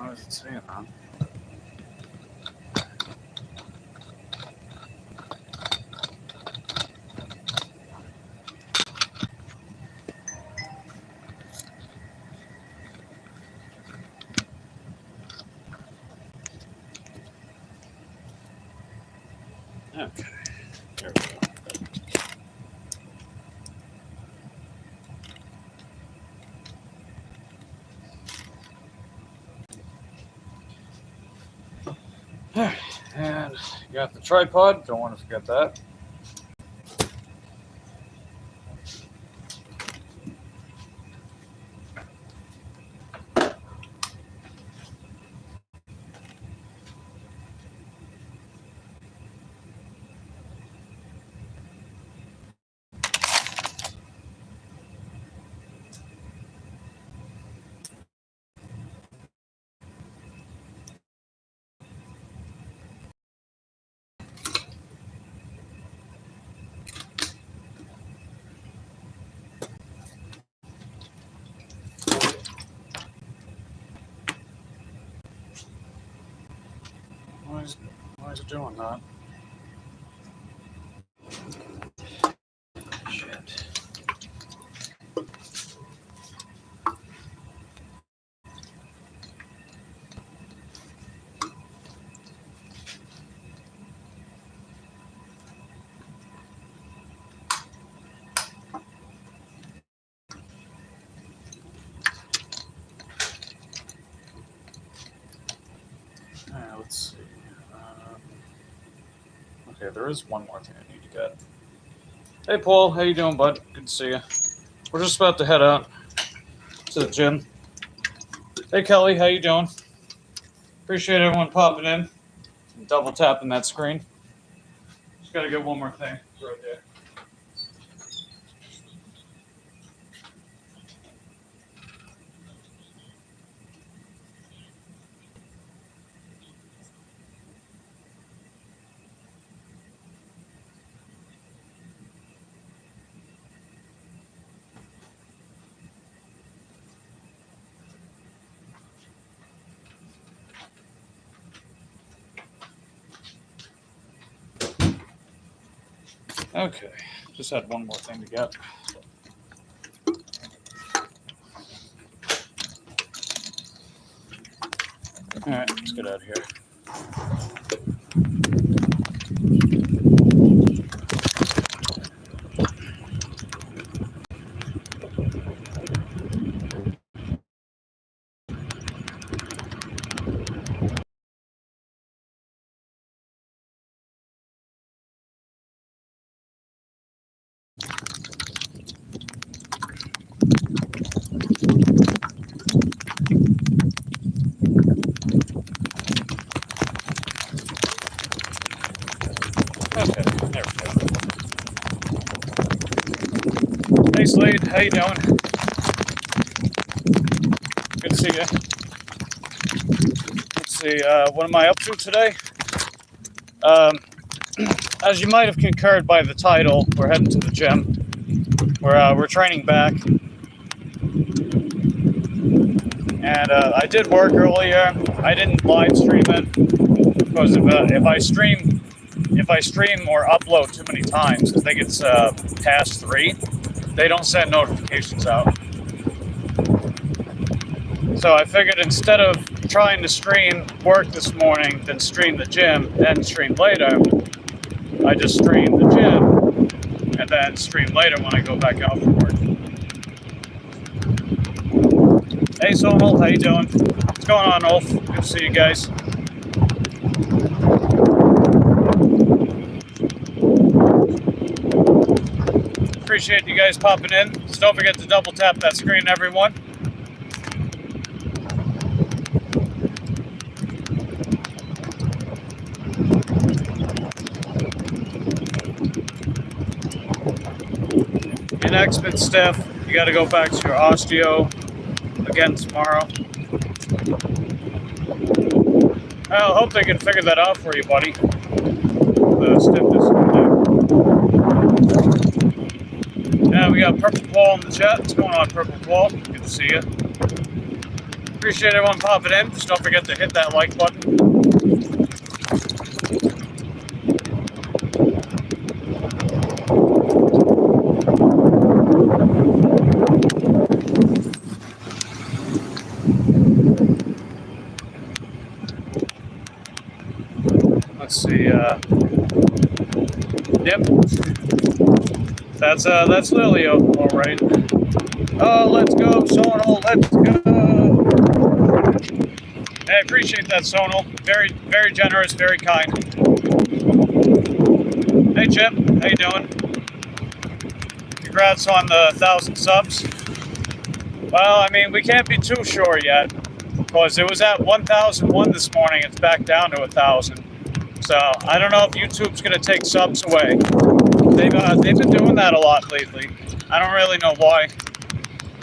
What is it saying, huh? Okay, there we go. And you got the tripod, don't want to forget that. Why is it doing that? Shit. Let's see. Okay, there is one more thing I need to get. Hey, Paul, how you doing, bud? Good to see you. We're just about to head out to the gym. Hey, Kelly, how you doing? Appreciate everyone popping in, double tapping that screen. Just gotta get one more thing. It's right there. Okay, just had one more thing to get. All right, let's get out of here. Okay, there we go. Hey, Slade, how you doing? Good to see you. Let's see, what am I up to today? As you might have concurred by the title, we're heading to the gym. We're training back. And I did work earlier. I didn't live stream it because if I stream or upload too many times, I think it's past 3, they don't send notifications out. So I figured instead of trying to stream work this morning, then stream the gym, then stream later, I just stream the gym and then stream later when I go back out for work. Hey, Sonal, how you doing? What's going on, Ulf? Good to see you guys. Appreciate you guys popping in. So don't forget to double tap that screen, everyone. Your next bit, Steph, you got to go back to your osteo again tomorrow. I hope they can figure that out for you, buddy. The stiffness in there. Yeah, we got Purple Paul in the chat. What's going on, Purple Paul? Good to see you. Appreciate everyone popping in. Just don't forget to hit that like button. Let's see. Yep. That's Lilio, all right. Oh, let's go, Sonal. Let's go. Hey, I appreciate that, Sonal. Very, very generous, very kind. Hey, Chip. How you doing? Congrats on the 1,000 subs. Well, I mean, we can't be too sure yet, because it was at 1,001 this morning. It's back down to 1,000. So I don't know if YouTube's going to take subs away. They've been doing that a lot lately. I don't really know why.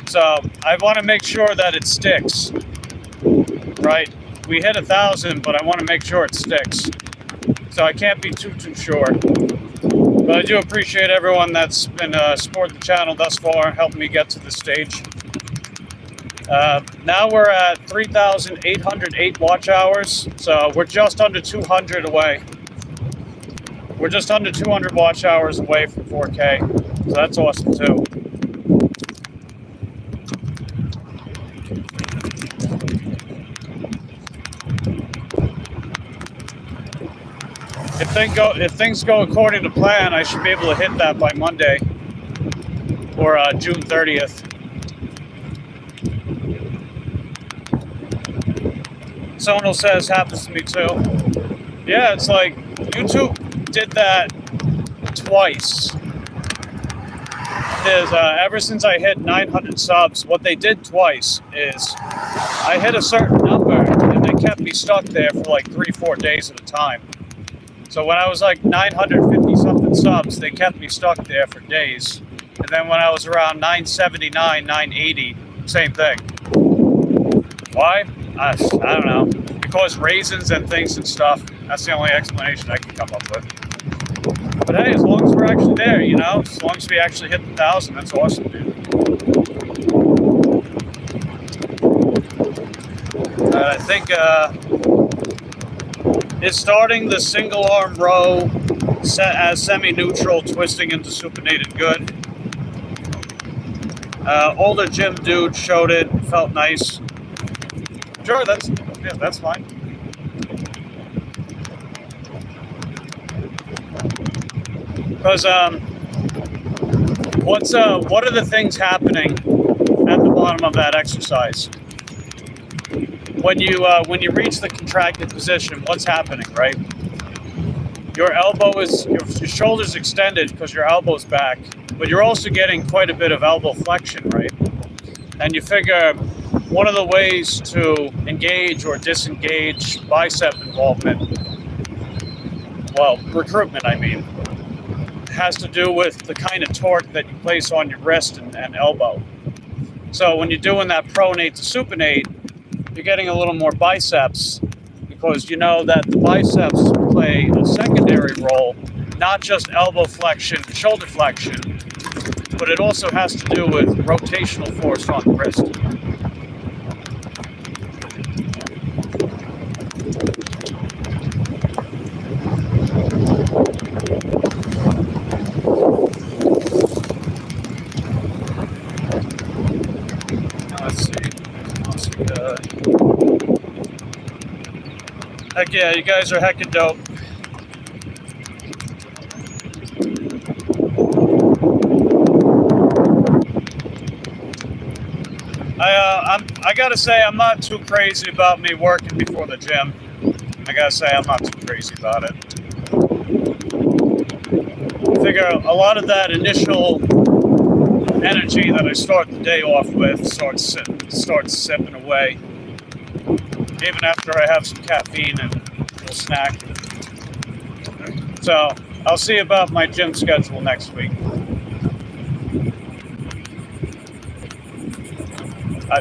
So I want to make sure that it sticks. Right? We hit 1,000, but I want to make sure it sticks. So I can't be too sure. But I do appreciate everyone that's been supporting the channel thus far, helping me get to this stage. Now we're at 3,808 watch hours, so we're just under 200 away. We're just under 200 watch hours away from 4K, so that's awesome too. If things go according to plan, I should be able to hit that by Monday or June 30th. Sonal says happens to me too. Yeah, it's like YouTube did that twice. Ever since I hit 900 subs, what they did twice is I hit a certain number and they kept me stuck there for like 3-4 days at a time. So when I was like 950 something subs, they kept me stuck there for days. And then when I was around 979, 980, same thing. Why? I don't know. Because raisins and things and stuff. That's the only explanation I can come up with. But hey, as long as we're actually there, you know, as long as we actually hit the 1,000, that's awesome, dude. I think it's starting the single arm row set as semi-neutral, twisting into supinated good. Older gym dude showed it, felt nice. Sure, that's fine. Because what are the things happening at the bottom of that exercise? When you reach the contracted position, what's happening, right? Your elbow is your shoulder's extended because your elbow's back, but you're also getting quite a bit of elbow flexion, right? And you figure one of the ways to engage or disengage bicep involvement, well, recruitment, I mean, has to do with the kind of torque that you place on your wrist and elbow. So when you're doing that pronate to supinate, you're getting a little more biceps because you know that the biceps play a secondary role, not just elbow flexion, shoulder flexion, but it also has to do with rotational force on the wrist. Heck yeah, you guys are heckin' dope. I gotta say, I'm not too crazy about me working before the gym. I gotta say, I'm not too crazy about it. I figure a lot of that initial energy that I start the day off with starts sipping away. Even after I have some caffeine and a little snack. So I'll see about my gym schedule next week.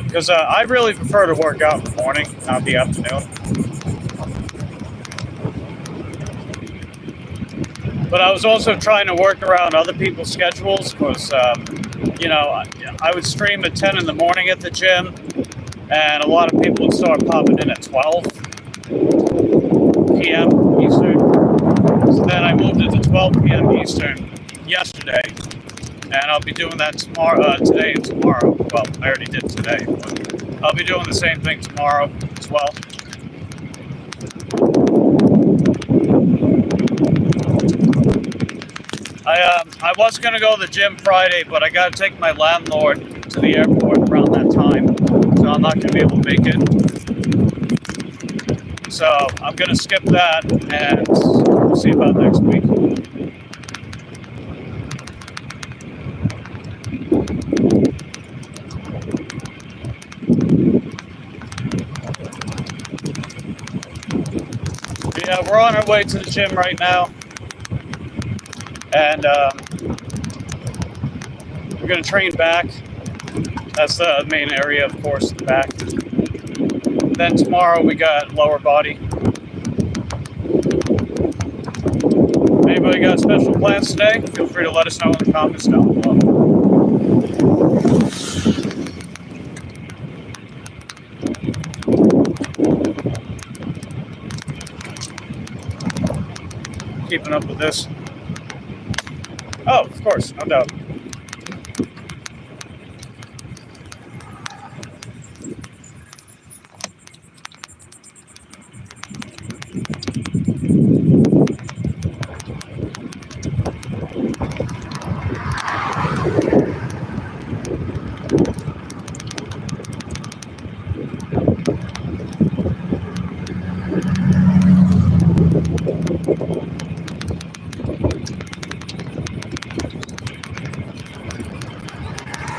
Because I really prefer to work out in the morning, not the afternoon. But I was also trying to work around other people's schedules because, you know, I would stream at 10 in the morning at the gym. and a lot of people would start popping in at 12 p.m. Eastern. So then I moved it to 12 p.m. Eastern yesterday, and I'll be doing that tomorrow, today and tomorrow. Well, I already did today, but I'll be doing the same thing tomorrow as well. I was going to go to the gym Friday, but I got to take my landlord to the airport around that time, so I'm not going to be able to make it. So I'm going to skip that, and we'll see about next week. But yeah, we're on our way to the gym right now, and we're going to train back. That's the main area, of course, the back. Then tomorrow we got lower body. Anybody got special plans today? Feel free to let us know in the comments down below. Keeping up with this. Oh, of course, no doubt.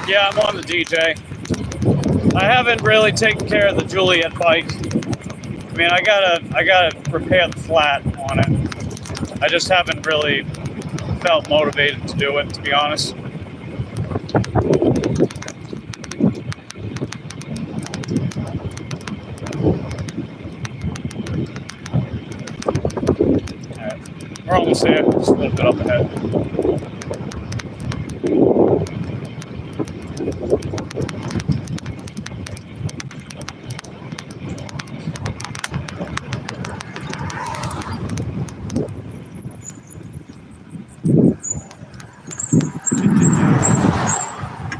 Yeah, I'm on the DJ. I haven't really taken care of the Juliet bike. I mean, I gotta repair the flat on it. I just haven't really felt motivated to do it, to be honest. Alright, we're almost there, just a little bit up ahead.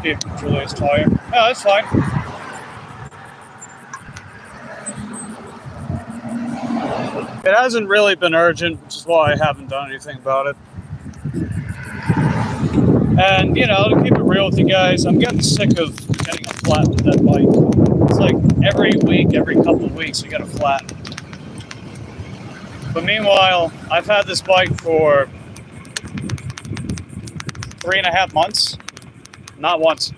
Give Julia's tire. Oh, that's fine. It hasn't really been urgent, which is why I haven't done anything about it. And, you know, to keep it real with you guys, I'm getting sick of getting a flat with that bike. It's like every week, every couple of weeks, I get a flat. But meanwhile, I've had this bike for 3.5 months. Not once.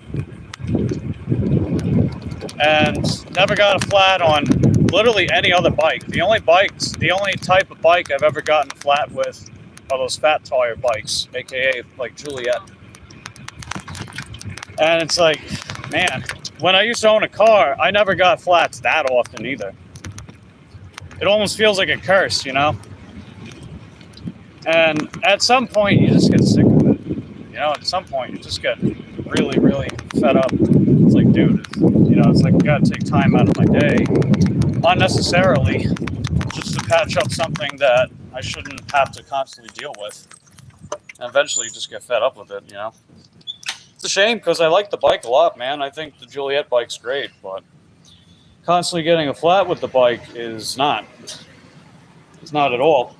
And never got a flat on literally any other bike. The only type of bike I've ever gotten a flat with are those fat tire bikes, aka like Juliet. And it's like, man, when I used to own a car, I never got flats that often either. It almost feels like a curse, you know? And at some point, you just get sick of it. You know, at some point, you just get really, really fed up. It's like, dude, you know, it's like, I gotta take time out of my day unnecessarily just to patch up something that I shouldn't have to constantly deal with. And eventually, you just get fed up with it, you know? It's a shame because I like the bike a lot, man. I think the Juliet bike's great, but constantly getting a flat with the bike is not. It's not at all.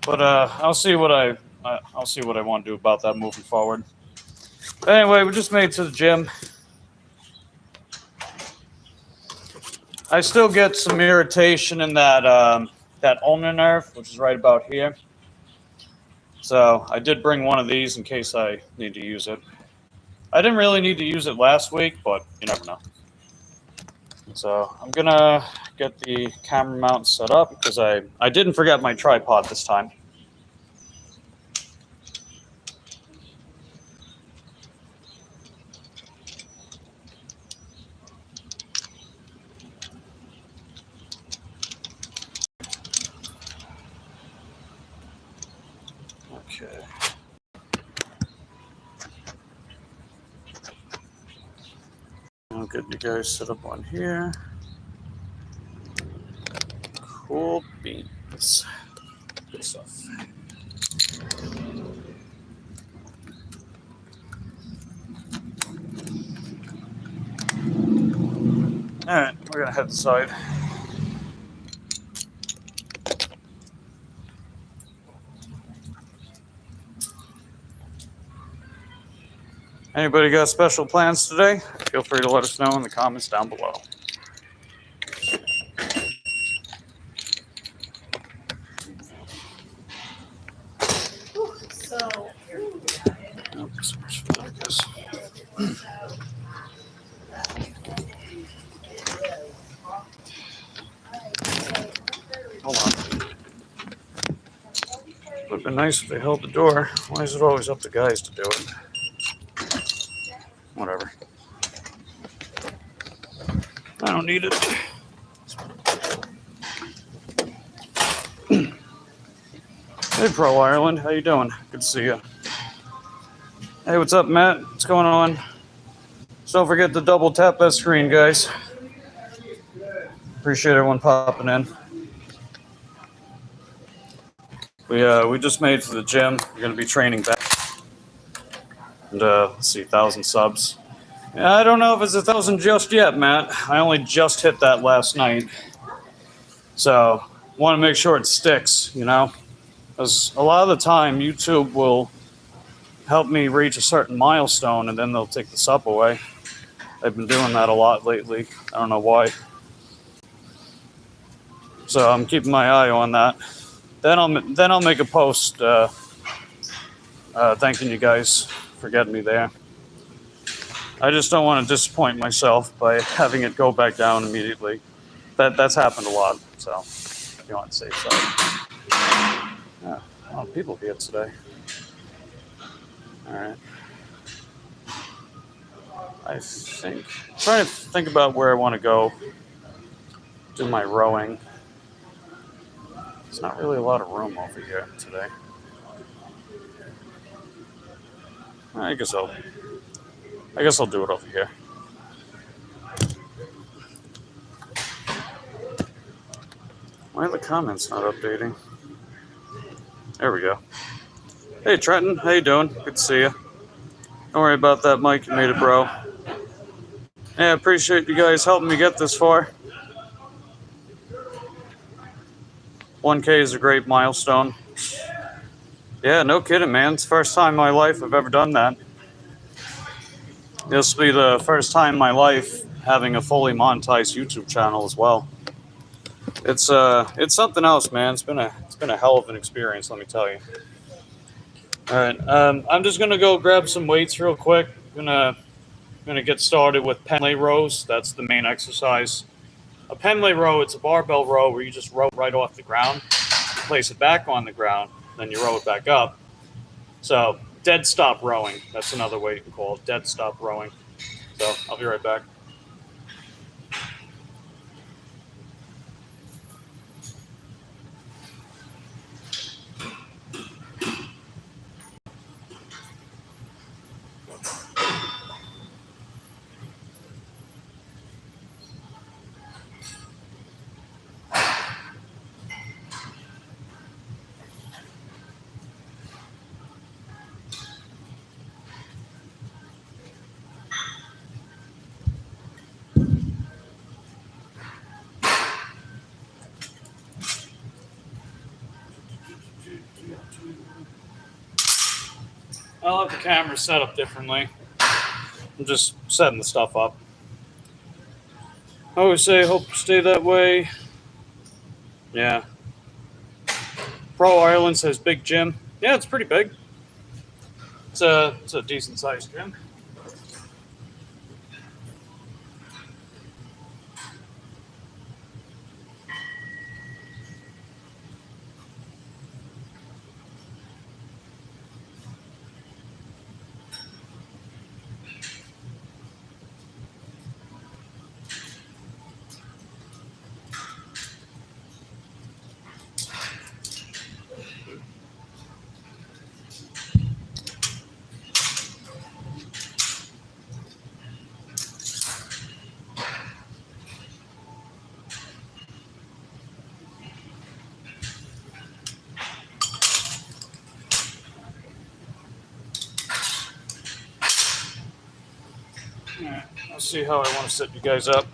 But I'll see what I want to do about that moving forward. But anyway, we just made it to the gym. I still get some irritation in that that ulnar nerve, which is right about here. So I did bring one of these in case I need to use it. I didn't really need to use it last week, but you never know. So I'm gonna get the camera mount set up because I didn't forget my tripod this time. Okay. I'll get you guys set up on here. Cool beans. Good stuff. Alright, we're gonna head inside. Anybody got special plans today? Feel free to let us know in the comments down below. Oops, hold on. Would have been nice if they held the door. Why is it always up to guys to do it? Whatever. I don't need it. Hey, Pro Ireland. How you doing? Good to see you. Hey, what's up, Matt? What's going on? So don't forget to double tap that screen, guys. Appreciate everyone popping in. We just made it to the gym. We're going to be training back. And let's see, 1,000 subs. Yeah, I don't know if it's 1,000 just yet, Matt. I only just hit that last night. So want to make sure it sticks, you know? Because a lot of the time, YouTube will help me reach a certain milestone, and then they'll take the sub away. They've been doing that a lot lately. I don't know why. So I'm keeping my eye on that. Then I'll make a post thanking you guys for getting me there. I just don't want to disappoint myself by having it go back down immediately. That's happened a lot. So if you want to say so. Yeah, a lot of people here today. All right. I'm trying to think about where I want to go do my rowing. There's not really a lot of room over here today. I guess I'll do it over here. Why are the comments not updating? There we go. Hey Trenton, how you doing? Good to see you. Don't worry about that, Mike. You made it, bro. Yeah, I appreciate you guys helping me get this far. 1K is a great milestone. Yeah, no kidding, man. It's the first time in my life I've ever done that. This will be the first time in my life having a fully monetized YouTube channel as well. It's something else, man. It's been a hell of an experience, let me tell you. All right, I'm just gonna go grab some weights real quick. Gonna get started with Penlay rows. That's the main exercise. A Penlay row, it's a barbell row where you just row right off the ground, place it back on the ground, then you row it back up. So dead stop rowing. That's another way you can call it, dead stop rowing. So I'll be right back. I'll have the camera set up differently. I'm just setting the stuff up. I always say, hope to stay that way. Yeah. Pro Ireland says big gym. Yeah, it's pretty big. It's a decent sized gym. Alright, let's see how I want to set you guys up.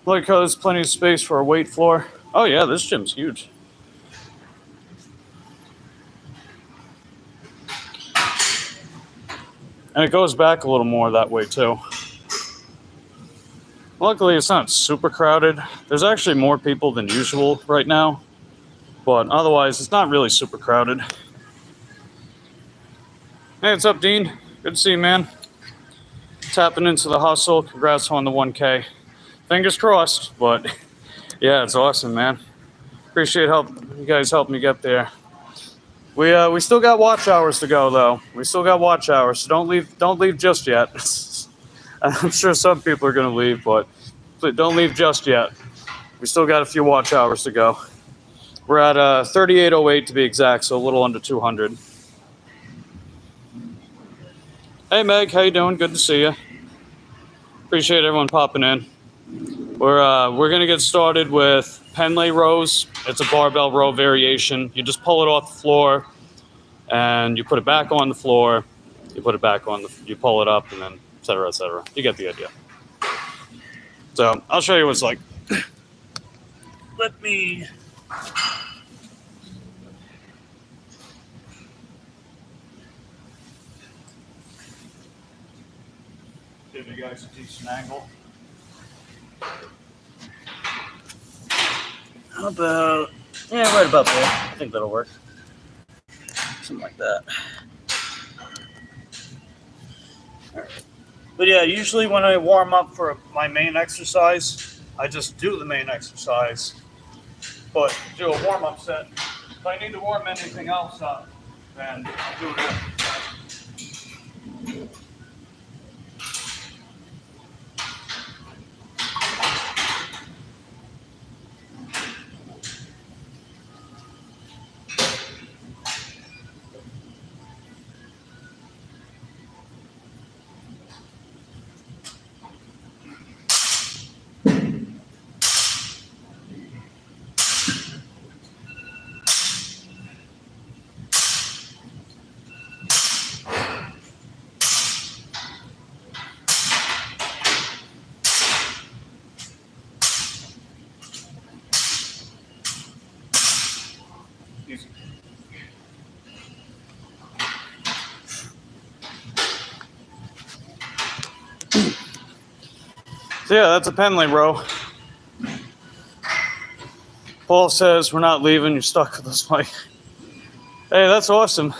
Like how there's plenty of space for a weight floor. Oh yeah, this gym's huge. And it goes back a little more that way too. Luckily, it's not super crowded. There's actually more people than usual right now. But otherwise, it's not really super crowded. Hey, what's up, Dean? Good to see you, man. Tapping into the hustle. Congrats on the 1K. Fingers crossed, but yeah, it's awesome, man. Appreciate you guys helping me get there. We still got watch hours to go, though. We still got watch hours, so don't leave just yet. I'm sure some people are going to leave, but don't leave just yet. We still got a few watch hours to go. We're at 3808 to be exact, so a little under 200. Hey, Meg, how you doing? Good to see you. Appreciate everyone popping in. We're going to get started with Penlay rows. It's a barbell row variation. You just pull it off the floor, and you put it back on the floor. You put it back on you pull it up, and then et cetera, et cetera. You get the idea. So I'll show you what it's like. Let me... give you guys a decent angle. How about... yeah, right about there. I think that'll work. Something like that. All right. But yeah, usually when I warm up for my main exercise, I just do the main exercise, but do a warm-up set. If I need to warm anything else up, then I'll do it. Easy. So yeah, that's a Penlay row. Paul says we're not leaving, you're stuck with us, Mike. Hey, that's awesome.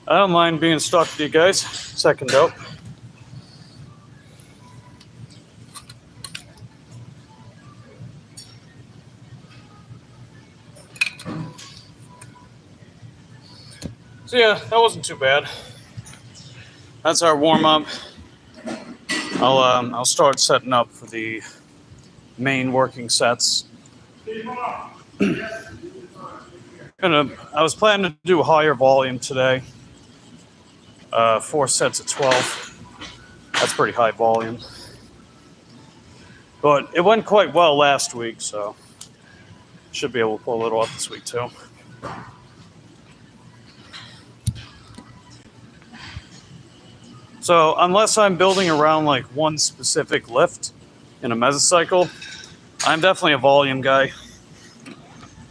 I don't mind being stuck with you guys. Second dope. So yeah, that wasn't too bad. That's our warm-up. I'll start setting up for the main working sets. I was planning to do higher volume today. 4 sets of 12. That's pretty high volume. But it went quite well last week, so should be able to pull it off this week too. So unless I'm building around like one specific lift in a mesocycle, I'm definitely a volume guy.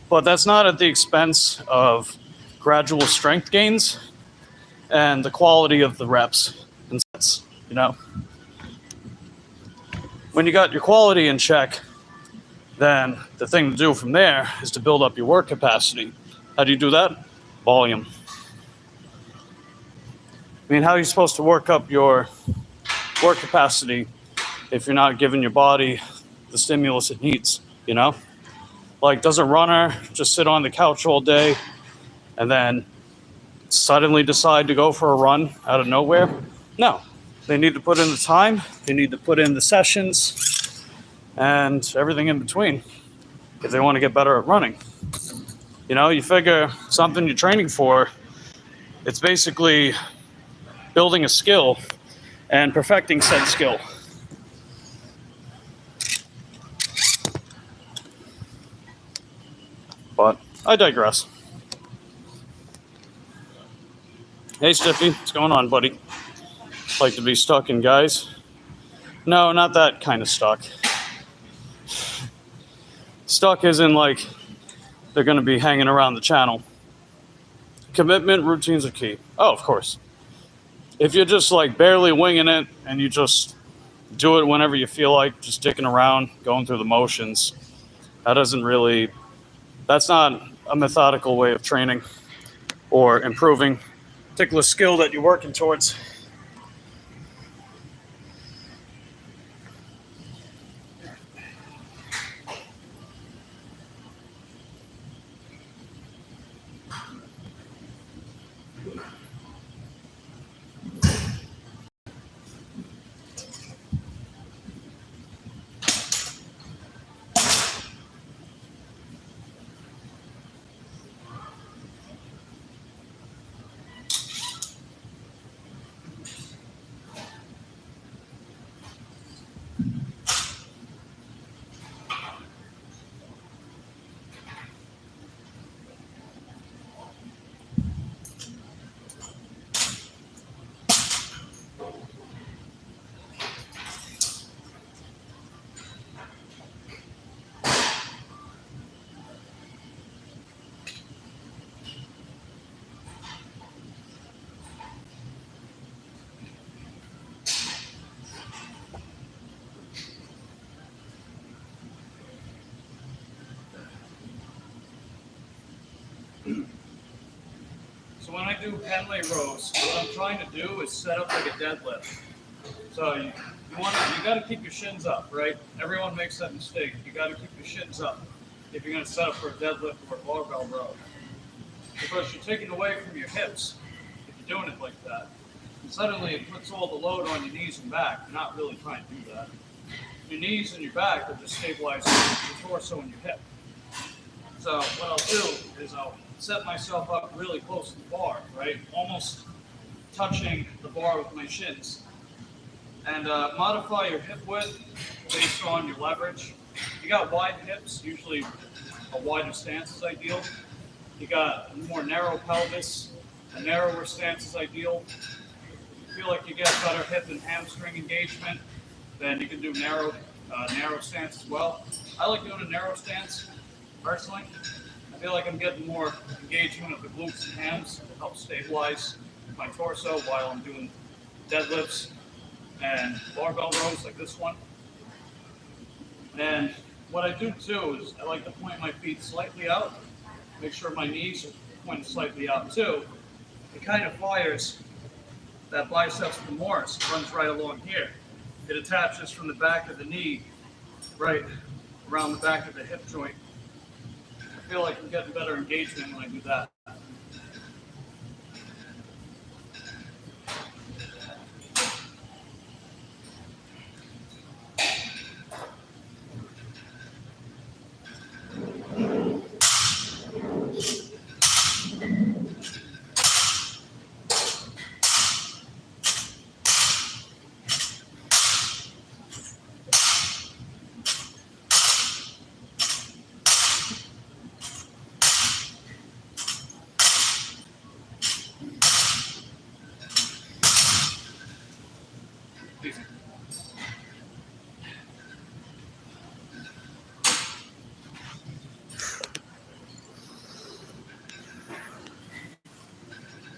But that's not at the expense of gradual strength gains and the quality of the reps and sets, you know? When you got your quality in check, then the thing to do from there is to build up your work capacity. How do you do that? Volume. I mean, how are you supposed to work up your work capacity if you're not giving your body the stimulus it needs, you know? Like, does a runner just sit on the couch all day and then suddenly decide to go for a run out of nowhere? No. They need to put in the time, they need to put in the sessions, and everything in between if they want to get better at running. You know, you figure something you're training for, it's basically building a skill and perfecting said skill. But I digress. Hey, Stiffy. What's going on, buddy? Like to be stuck in guys? No, not that kind of stuck. Stuck as in, like, they're going to be hanging around the channel. Commitment, routines are key. Oh, of course. If you're just, like, barely winging it and you just do it whenever you feel like, just dicking around, going through the motions, that's not a methodical way of training or improving a particular skill that you're working towards. So when I do Penley rows, what I'm trying to do is set up like a deadlift. So you got to keep your shins up, right? Everyone makes that mistake. You got to keep your shins up if you're going to set up for a deadlift or a barbell row, because you're taking away from your hips if you're doing it like that. And suddenly it puts all the load on your knees and back. You're not really trying to do that. Your knees and your back are just stabilizing your torso and your hip. So what I'll do is I'll set myself up really close to the bar, right? Almost touching the bar with my shins. And modify your hip width based on your leverage. You got wide hips, usually a wider stance is ideal. You got a more narrow pelvis, a narrower stance is ideal. If you feel like you get better hip and hamstring engagement, then you can do narrow stance as well. I like doing a narrow stance, personally. I feel like I'm getting more engagement of the glutes and hams to help stabilize my torso while I'm doing deadlifts and barbell rows like this one. And what I do too is I like to point my feet slightly out, make sure my knees are pointed slightly out too. It kind of fires that biceps femoris, runs right along here. It attaches from the back of the knee right around the back of the hip joint. I feel like I'm getting better engagement when I do that.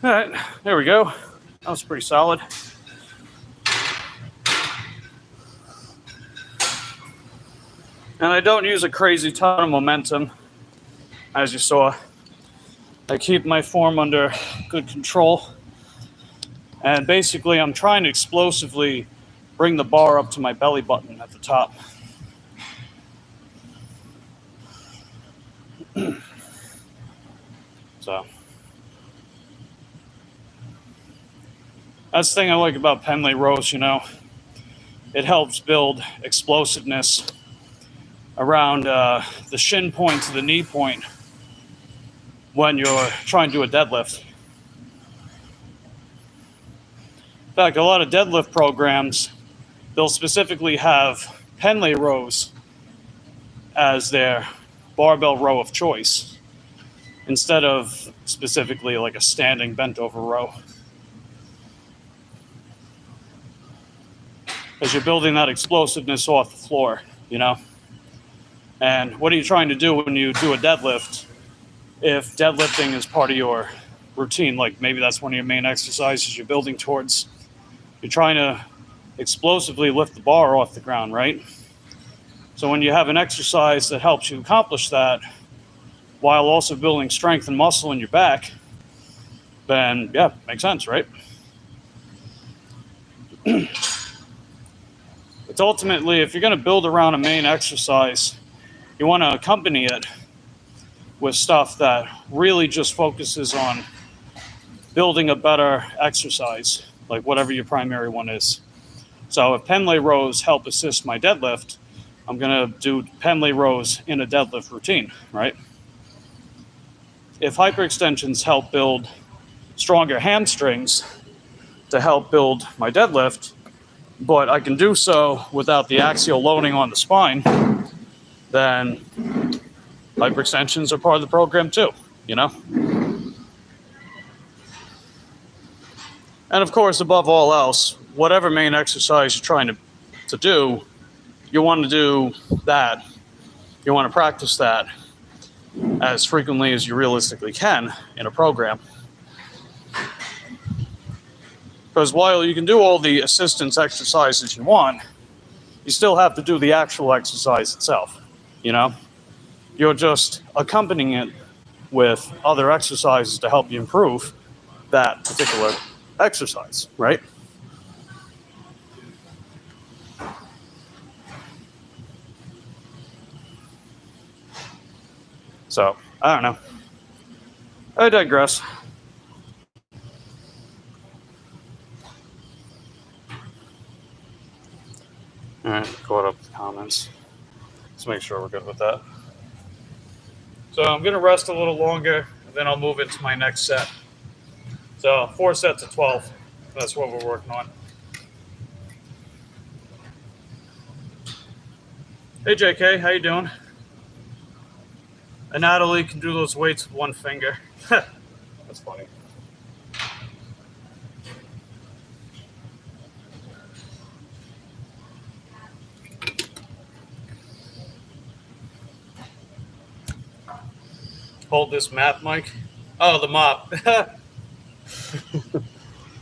All right, there we go. That was pretty solid. And I don't use a crazy ton of momentum, as you saw. I keep my form under good control. And basically, I'm trying to explosively bring the bar up to my belly button at the top. So that's the thing I like about Penley rows, you know. It helps build explosiveness around the shin point to the knee point when you're trying to do a deadlift. In fact, a lot of deadlift programs, they'll specifically have Penley rows as their barbell row of choice instead of specifically like a standing bent over row. Because you're building that explosiveness off the floor, you know? And what are you trying to do when you do a deadlift? If deadlifting is part of your routine, like maybe that's one of your main exercises you're building towards, you're trying to explosively lift the bar off the ground, right? So when you have an exercise that helps you accomplish that while also building strength and muscle in your back, then yeah, makes sense, right? It's ultimately, if you're going to build around a main exercise, you want to accompany it with stuff that really just focuses on building a better exercise, like whatever your primary one is. So if Pendlay rows help assist my deadlift, I'm going to do Pendlay rows in a deadlift routine, right? If hyperextensions help build stronger hamstrings to help build my deadlift, but I can do so without the axial loading on the spine, then hyperextensions are part of the program too, you know? And of course, above all else, whatever main exercise you're trying to do, you want to do that. You want to practice that as frequently as you realistically can in a program. Because while you can do all the assistance exercises you want, you still have to do the actual exercise itself, you know? You're just accompanying it with other exercises to help you improve that particular exercise, right? So, I don't know. I digress. All right, caught up with the comments. Let's make sure we're good with that. So I'm going to rest a little longer, and then I'll move into my next set. So 4 sets of 12. That's what we're working on. Hey, JK, how you doing? And Natalie can do those weights with one finger. That's funny. Hold this map, Mike. Oh, the mop.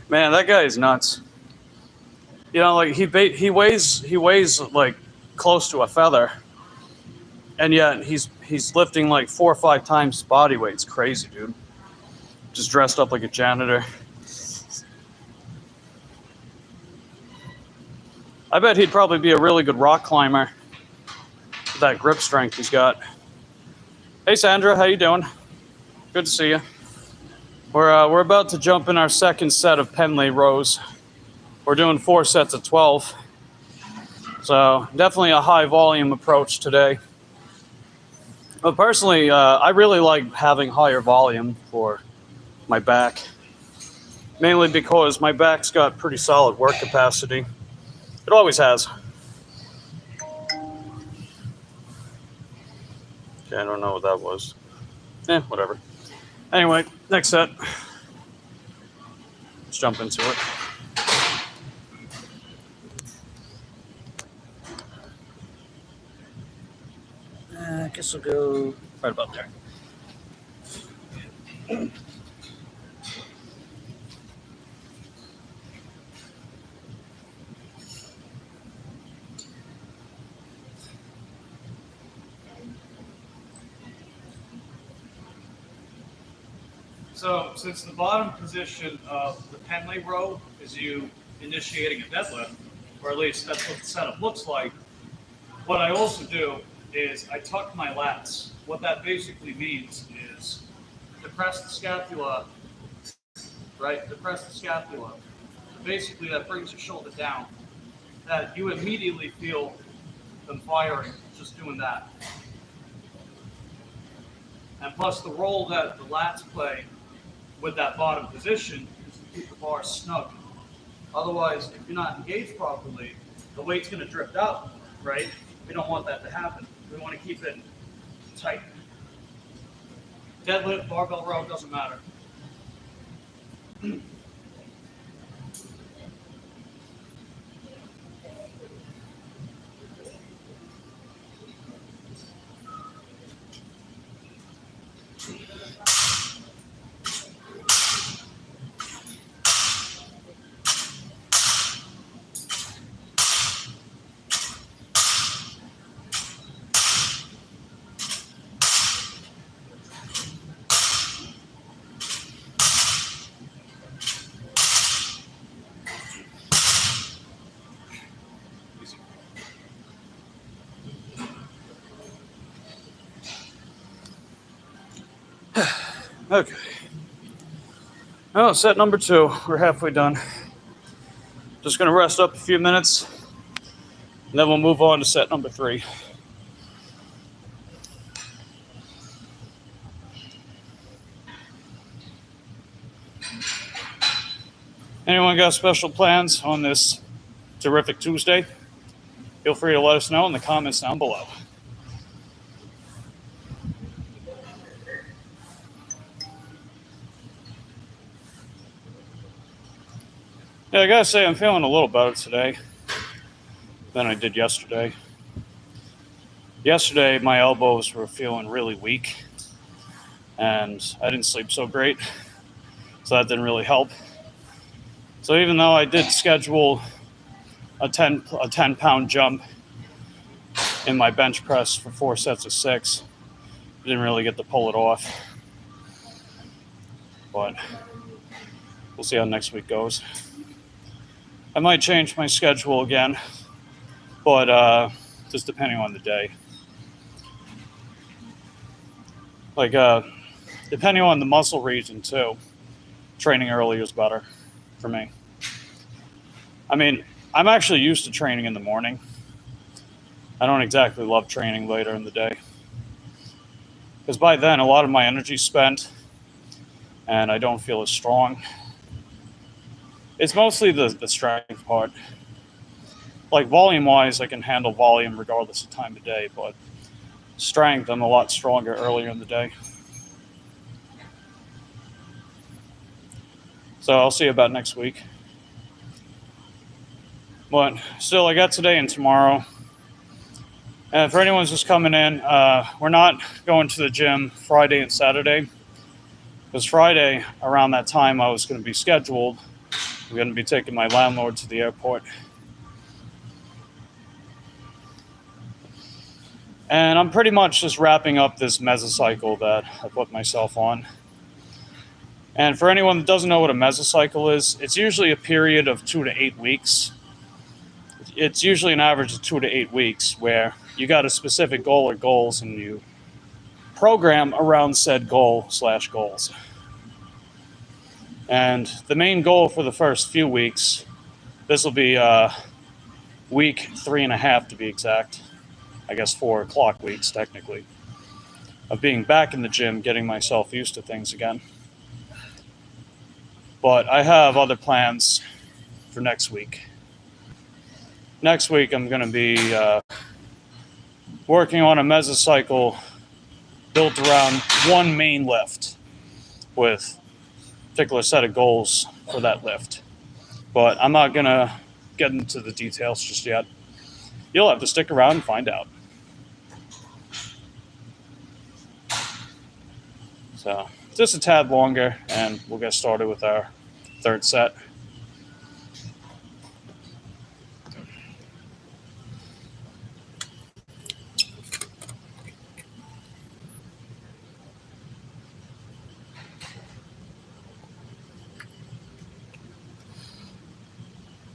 Man, that guy is nuts. You know, like he weighs like close to a feather, and yet he's lifting like 4 or 5 times his body weight. It's crazy, dude. Just dressed up like a janitor. I bet he'd probably be a really good rock climber with that grip strength he's got. Hey, Sandra, how you doing? Good to see you. We're about to jump in our second set of Pendlay rows. We're doing 4 sets of 12. So definitely a high volume approach today. But personally, I really like having higher volume for my back. Mainly because my back's got pretty solid work capacity. It always has. Okay, I don't know what that was. Whatever. Anyway, next set. Let's jump into it. I guess we'll go right about there. So, since the bottom position of the Pendlay row is you initiating a deadlift, or at least that's what the setup looks like, what I also do is I tuck my lats. What that basically means is depress the scapula, right? Depress the scapula. Basically, that brings your shoulder down. That you immediately feel them firing just doing that. And plus, the role that the lats play with that bottom position is to keep the bar snug. Otherwise, if you're not engaged properly, the weight's going to drift out, right? We don't want that to happen. We want to keep it tight. Deadlift, barbell row, doesn't matter. Okay. Oh, set number 2. We're halfway done. Just going to rest up a few minutes, and then we'll move on to set number 3. Anyone got special plans on this terrific Tuesday? Feel free to let us know in the comments down below. Yeah, I gotta say, I'm feeling a little better today than I did yesterday. Yesterday, my elbows were feeling really weak, and I didn't sleep so great, so that didn't really help. So even though I did schedule a 10-pound jump in my bench press for 4 sets of 6, I didn't really get to pull it off. But we'll see how next week goes. I might change my schedule again, but just depending on the day. Like, depending on the muscle region, too, training early is better for me. I mean, I'm actually used to training in the morning. I don't exactly love training later in the day, because by then, a lot of my energy's spent, and I don't feel as strong. It's mostly the strength part. Like, volume-wise, I can handle volume regardless of time of day, but strength, I'm a lot stronger earlier in the day. So I'll see about next week. But still, I got today and tomorrow. And for anyone who's just coming in, we're not going to the gym Friday and Saturday. Because Friday, around that time I was going to be scheduled, I'm going to be taking my landlord to the airport. And I'm pretty much just wrapping up this mesocycle that I put myself on. And for anyone that doesn't know what a mesocycle is, it's usually a period of 2 to 8 weeks. It's usually an average of 2 to 8 weeks where you got a specific goal or goals and you program around said goal/goals. And the main goal for the first few weeks, this will be week 3.5 to be exact. I guess 4 o'clock weeks technically, of being back in the gym, getting myself used to things again. But I have other plans for next week. Next week I'm going to be working on a mesocycle built around one main lift with a particular set of goals for that lift. But I'm not going to get into the details just yet. You'll have to stick around and find out. So just a tad longer, and we'll get started with our 3rd set.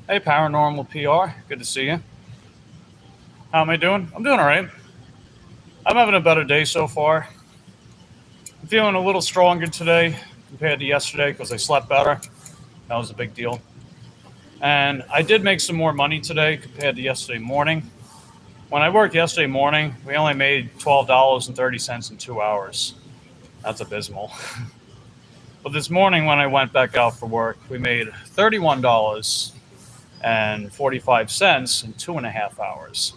Hey, Paranormal PR. Good to see you. How am I doing? I'm doing all right. I'm having a better day so far. I'm feeling a little stronger today compared to yesterday because I slept better. That was a big deal. And I did make some more money today compared to yesterday morning. When I worked yesterday morning, we only made $12.30 in 2 hours. That's abysmal. But this morning when I went back out for work, we made $31.45 in 2.5 hours.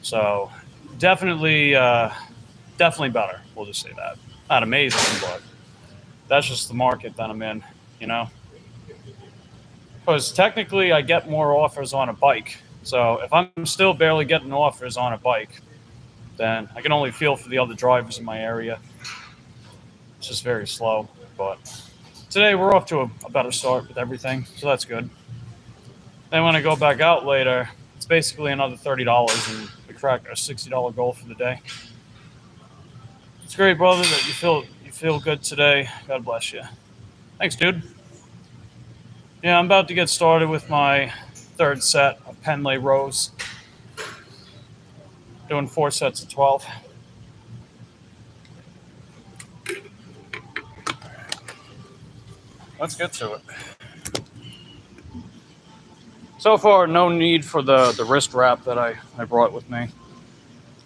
So definitely better. We'll just say that. Not amazing, but that's just the market that I'm in, you know? Because technically I get more offers on a bike. So if I'm still barely getting offers on a bike, then I can only feel for the other drivers in my area. It's just very slow. But today we're off to a better start with everything, so that's good. Then when I go back out later, it's basically another $30 and we crack our $60 goal for the day. It's great, brother, that you feel good today. God bless you. Thanks, dude. Yeah, I'm about to get started with my 3rd set of Penlay rows. Doing 4 sets of 12. let's get to it. So far, no need for the wrist wrap that I brought with me.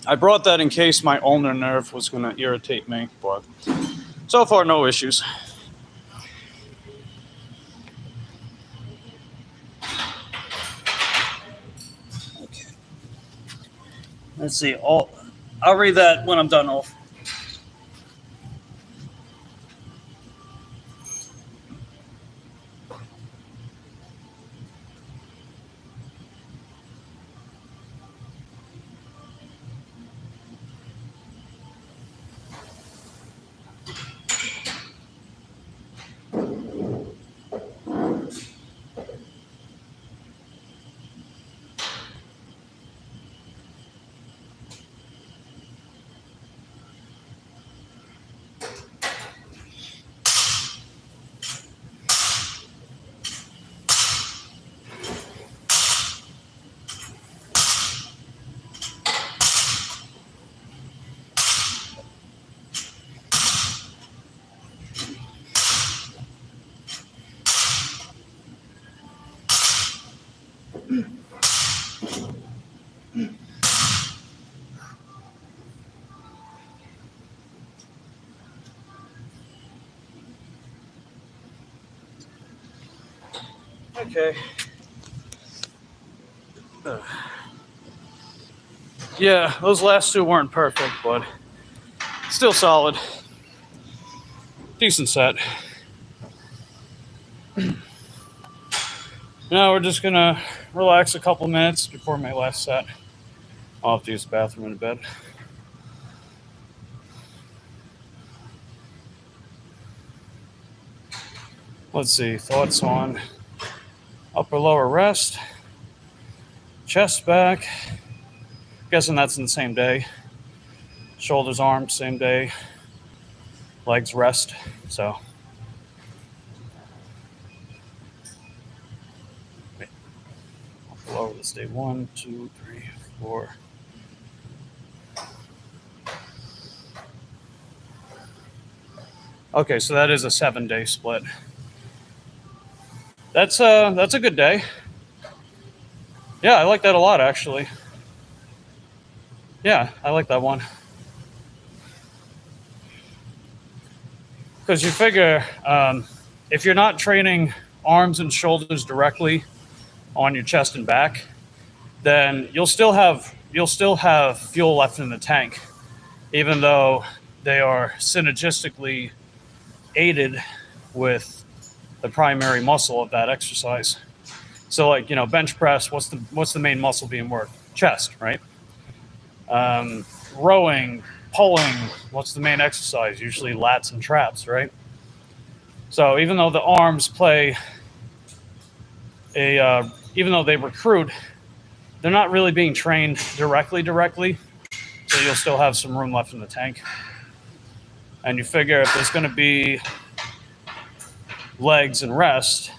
I brought that in case my ulnar nerve was going to irritate me, but so far, no issues. Okay. Let's see. I'll read that when I'm done off. Okay. Yeah, those last two weren't perfect, but still solid. Decent set. Now we're just gonna relax a couple minutes before my last set. I'll have to use the bathroom in a bit. Let's see, thoughts on upper lower rest, chest back. Guessing that's in the same day. Shoulders, arms, same day. Legs rest. So upper lower, let's day 1, 2, 3, 4. Okay, so that is a 7-day split. That's a good day. Yeah, I like that a lot, actually. Yeah, I like that one. Because you figure if you're not training arms and shoulders directly on your chest and back, then you'll still have fuel left in the tank, even though they are synergistically aided with the primary muscle of that exercise. So, like, you know, bench press, what's the main muscle being worked? Chest, right? Rowing, pulling, what's the main exercise? Usually lats and traps, right? So even though the arms play even though they recruit, they're not really being trained directly. So you'll still have some room left in the tank. And you figure if there's going to be legs and rest,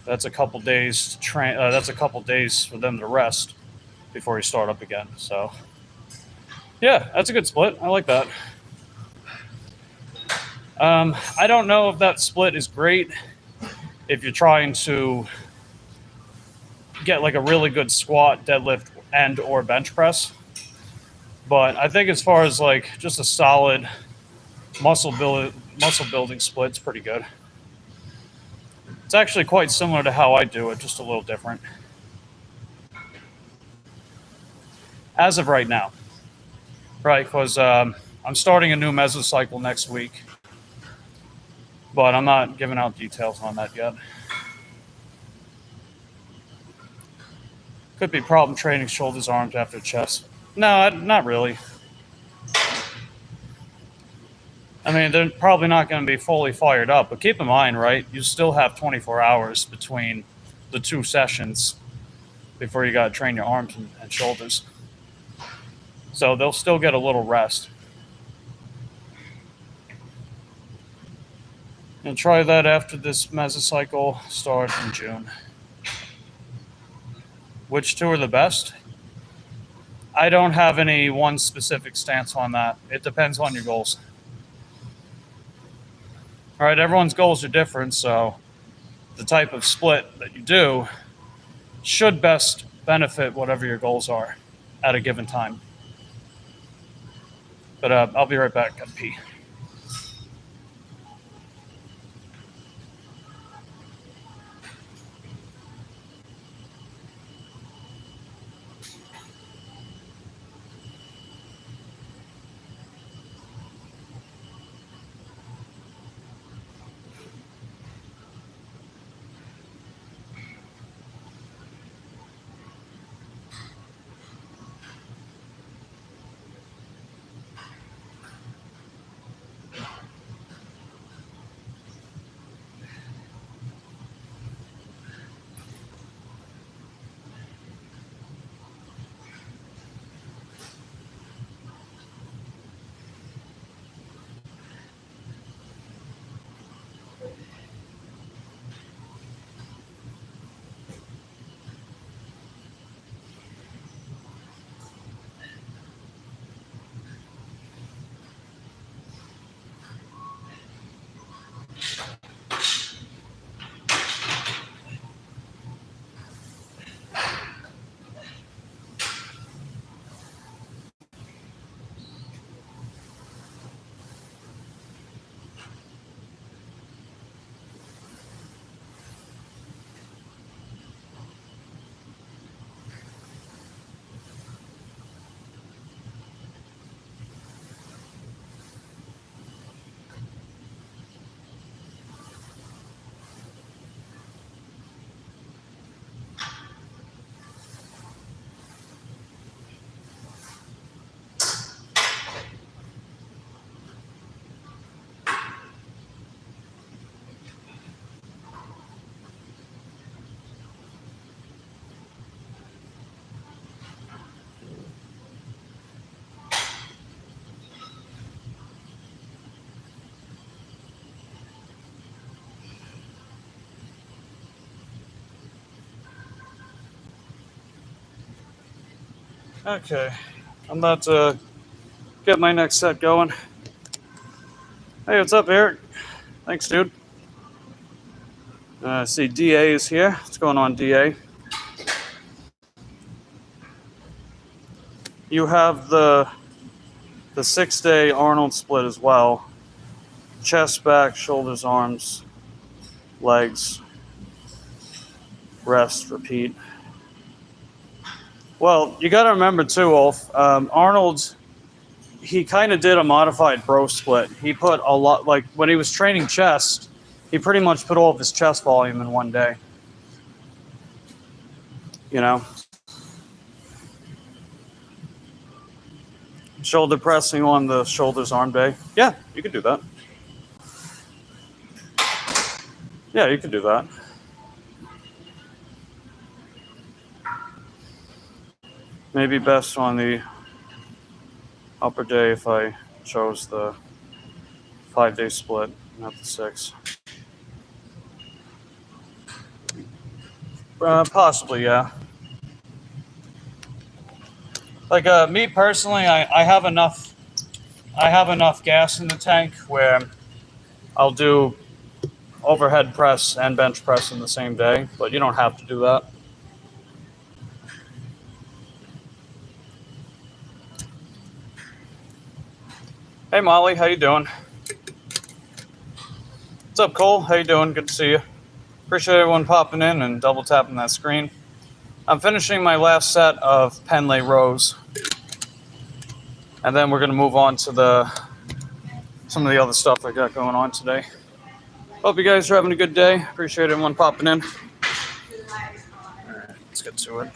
that's a couple days to train. That's a couple days for them to rest before you start up again. So yeah, that's a good split. I like that. I don't know if that split is great if you're trying to get like a really good squat, deadlift, and or bench press. But I think as far as like just a solid muscle building split, it's pretty good. It's actually quite similar to how I do it, just a little different. As of right now, right? Because I'm starting a new mesocycle next week, but I'm not giving out details on that yet. Could be problem training shoulders, arms after chest. No, not really. I mean, they're probably not going to be fully fired up, but keep in mind, right, you still have 24 hours between the two sessions before you got to train your arms and shoulders. So they'll still get a little rest. And try that after this mesocycle starts in June. Which two are the best? I don't have any one specific stance on that. It depends on your goals. All right, everyone's goals are different, so the type of split that you do should best benefit whatever your goals are at a given time. But I'll be right back. Gotta pee. Okay, I'm about to get my next set going. Hey, what's up, Eric? Thanks, dude. I see DA is here. What's going on, DA? You have the 6-day Arnold split as well. Chest, back, shoulders, arms, legs, rest, repeat. Well, you got to remember too, Ulf. Arnold, he kind of did a modified bro split. He put a lot, like when he was training chest, he pretty much put all of his chest volume in one day. You know? Shoulder pressing on the shoulders arm day. Yeah, you could do that. Yeah, you could do that. Maybe best on the upper day if I chose the 5-day split, not the 6. Possibly, yeah. Like me personally, I have enough gas in the tank where I'll do overhead press and bench press in the same day, but you don't have to do that. Hey Molly, how you doing? What's up, Cole? How you doing? Good to see you. Appreciate everyone popping in and double tapping that screen. I'm finishing my last set of Penlay rows, and then we're going to move on to some of the other stuff I got going on today. Hope you guys are having a good day. Appreciate everyone popping in. All right, let's get to it.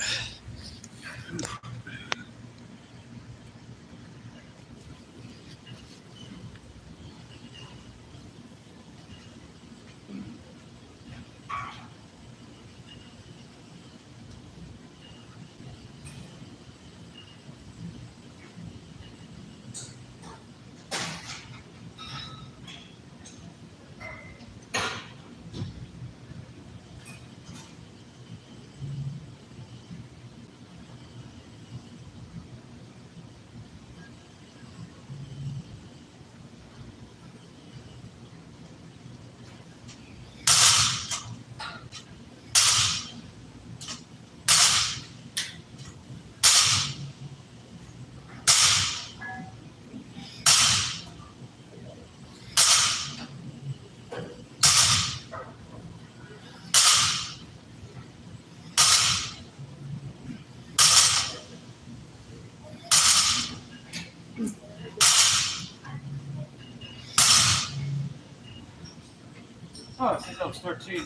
Oh, I think that was 13.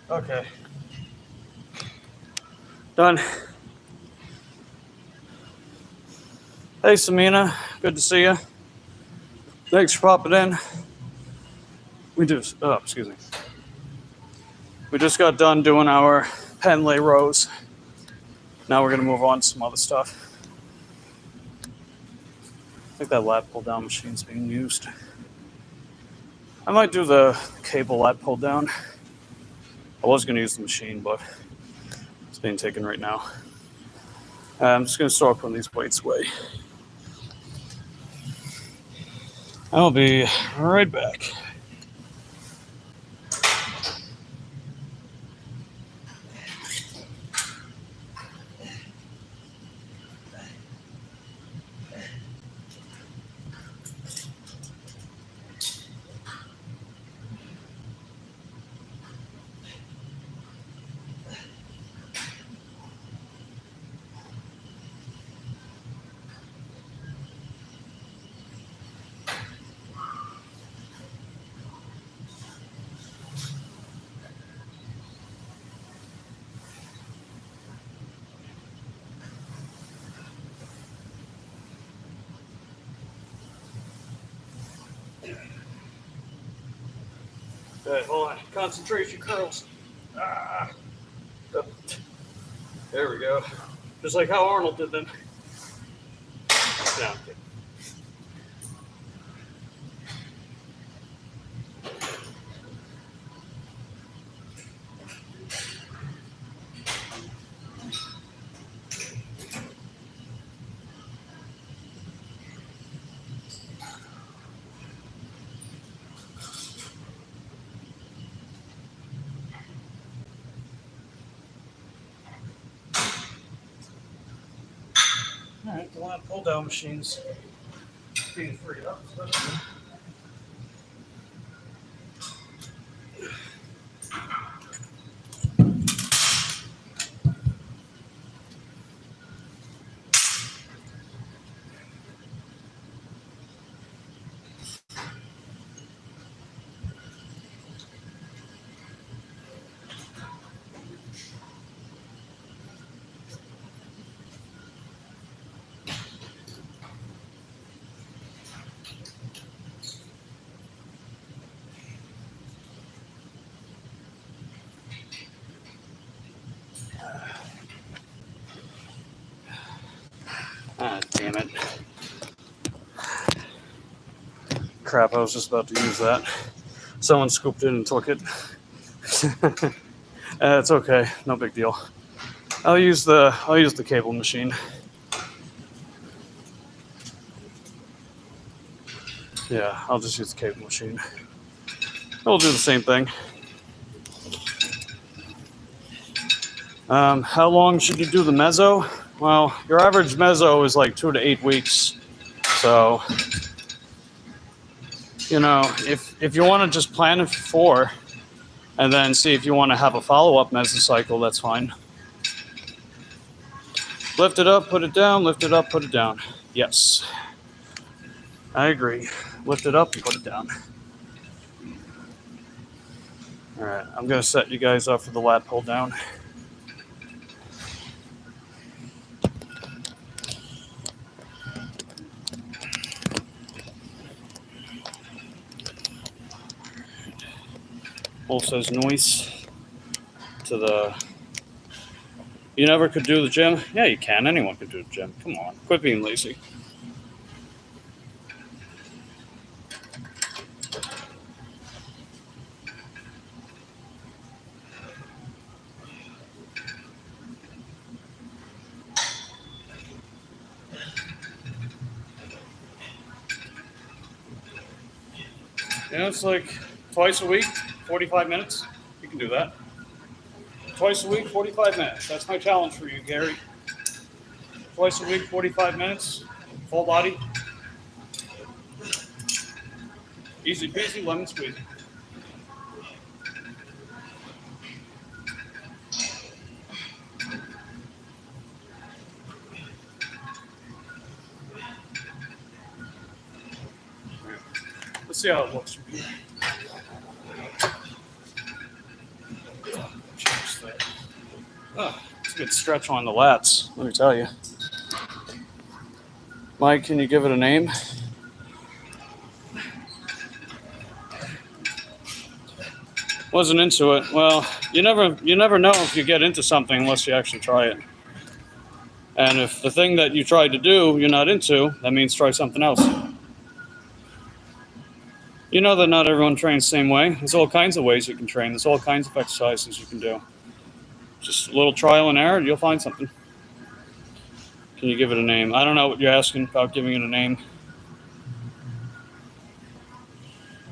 Okay. Done. Hey, Samina. Good to see you. Thanks for popping in. Excuse me. We just got done doing our pen lay rows. Now we're going to move on to some other stuff. I think that lat pull down machine's being used. I might do the cable lat pull down. I was going to use the machine, but it's being taken right now. I'm just going to start putting these weights away. I'll be right back. Okay, hold on. Concentration curls. There we go. Just like how Arnold did them. No, I'm kidding. All right, the lat pull down machines being freed up. So that's good. Ah, damn it. Crap, I was just about to use that. Someone scooped it and took it. It's okay, no big deal. I'll use the cable machine. Yeah, I'll just use the cable machine. We'll do the same thing. How long should you do the mezzo? Well, your average mezzo is like 2 to 8 weeks. So, you know, if you want to just plan it for 4 and then see if you want to have a follow-up mesocycle, that's fine. Lift it up, put it down, lift it up, put it down. Yes. I agree. Lift it up and put it down. All right, I'm going to set you guys up for the lat pull down. Wolf says noise to the... You never could do the gym? Yeah, you can. Anyone could do the gym. Come on. Quit being lazy. You know, it's like twice a week, 45 minutes. You can do that. Twice a week, 45 minutes. That's my challenge for you, Gary. Twice a week, 45 minutes. Full body. Easy peasy, lemon squeezy. Let's see how it looks from here. It's a good stretch on the lats, let me tell you. Mike, can you give it a name? Wasn't into it. Well, you never know if you get into something unless you actually try it. And if the thing that you tried to do you're not into, that means try something else. You know that not everyone trains the same way. There's all kinds of ways you can train. There's all kinds of exercises you can do. Just a little trial and error, you'll find something. Can you give it a name? I don't know what you're asking about giving it a name.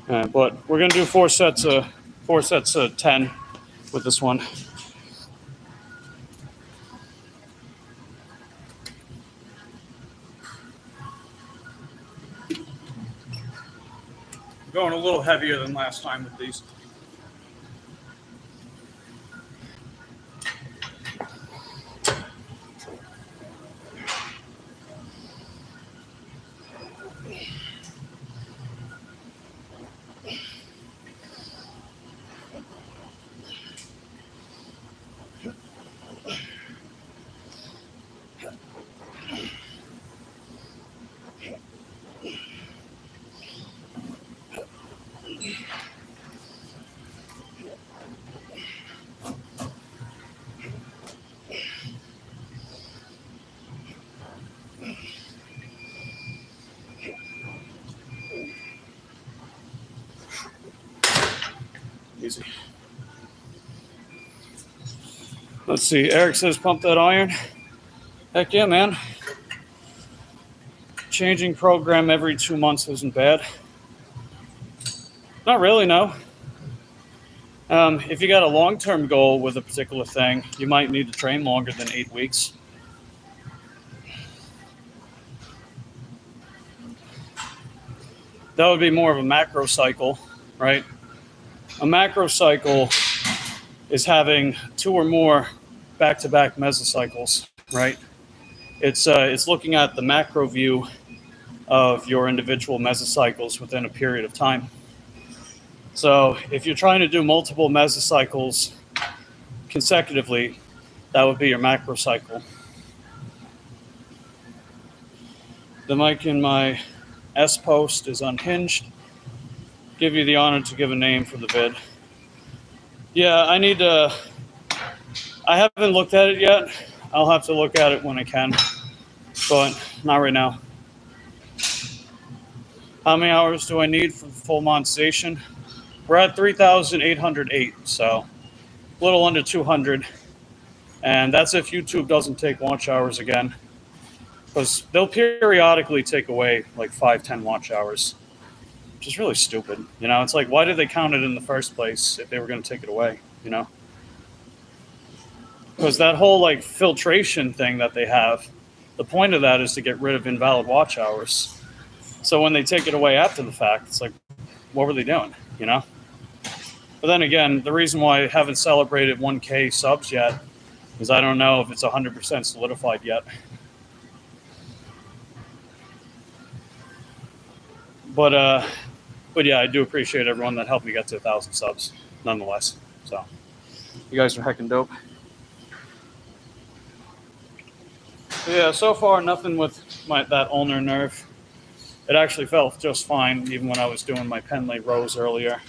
But we're going to do four sets of 10 with this one. Going a little heavier than last time with these. Easy. Let's see. Eric says pump that iron. Heck yeah, man. Changing program every 2 months isn't bad. Not really, no. If you got a long-term goal with a particular thing, you might need to train longer than 8 weeks. That would be more of a macro cycle, right? A macro cycle is having 2 or more back-to-back mesocycles, right? It's looking at the macro view of your individual mesocycles within a period of time. So if you're trying to do multiple mesocycles consecutively, that would be your macro cycle. The mic in my S post is unhinged. Give you the honor to give a name for the vid. Yeah, I haven't looked at it yet. I'll have to look at it when I can, but not right now. How many hours do I need for full monetization? We're at 3,808, so a little under 200. And that's if YouTube doesn't take watch hours again, because they'll periodically take away like 5-10 watch hours, which is really stupid. You know, it's like, why did they count it in the first place if they were going to take it away, you know? Because that whole like filtration thing that they have, the point of that is to get rid of invalid watch hours. So when they take it away after the fact, it's like, what were they doing, you know? But then again, the reason why I haven't celebrated 1K subs yet is I don't know if it's 100% solidified yet. But yeah, I do appreciate everyone that helped me get to 1,000 subs, nonetheless. So you guys are heckin' dope. But yeah, so far nothing with that ulnar nerve. It actually felt just fine, even when I was doing my pen leg rows earlier.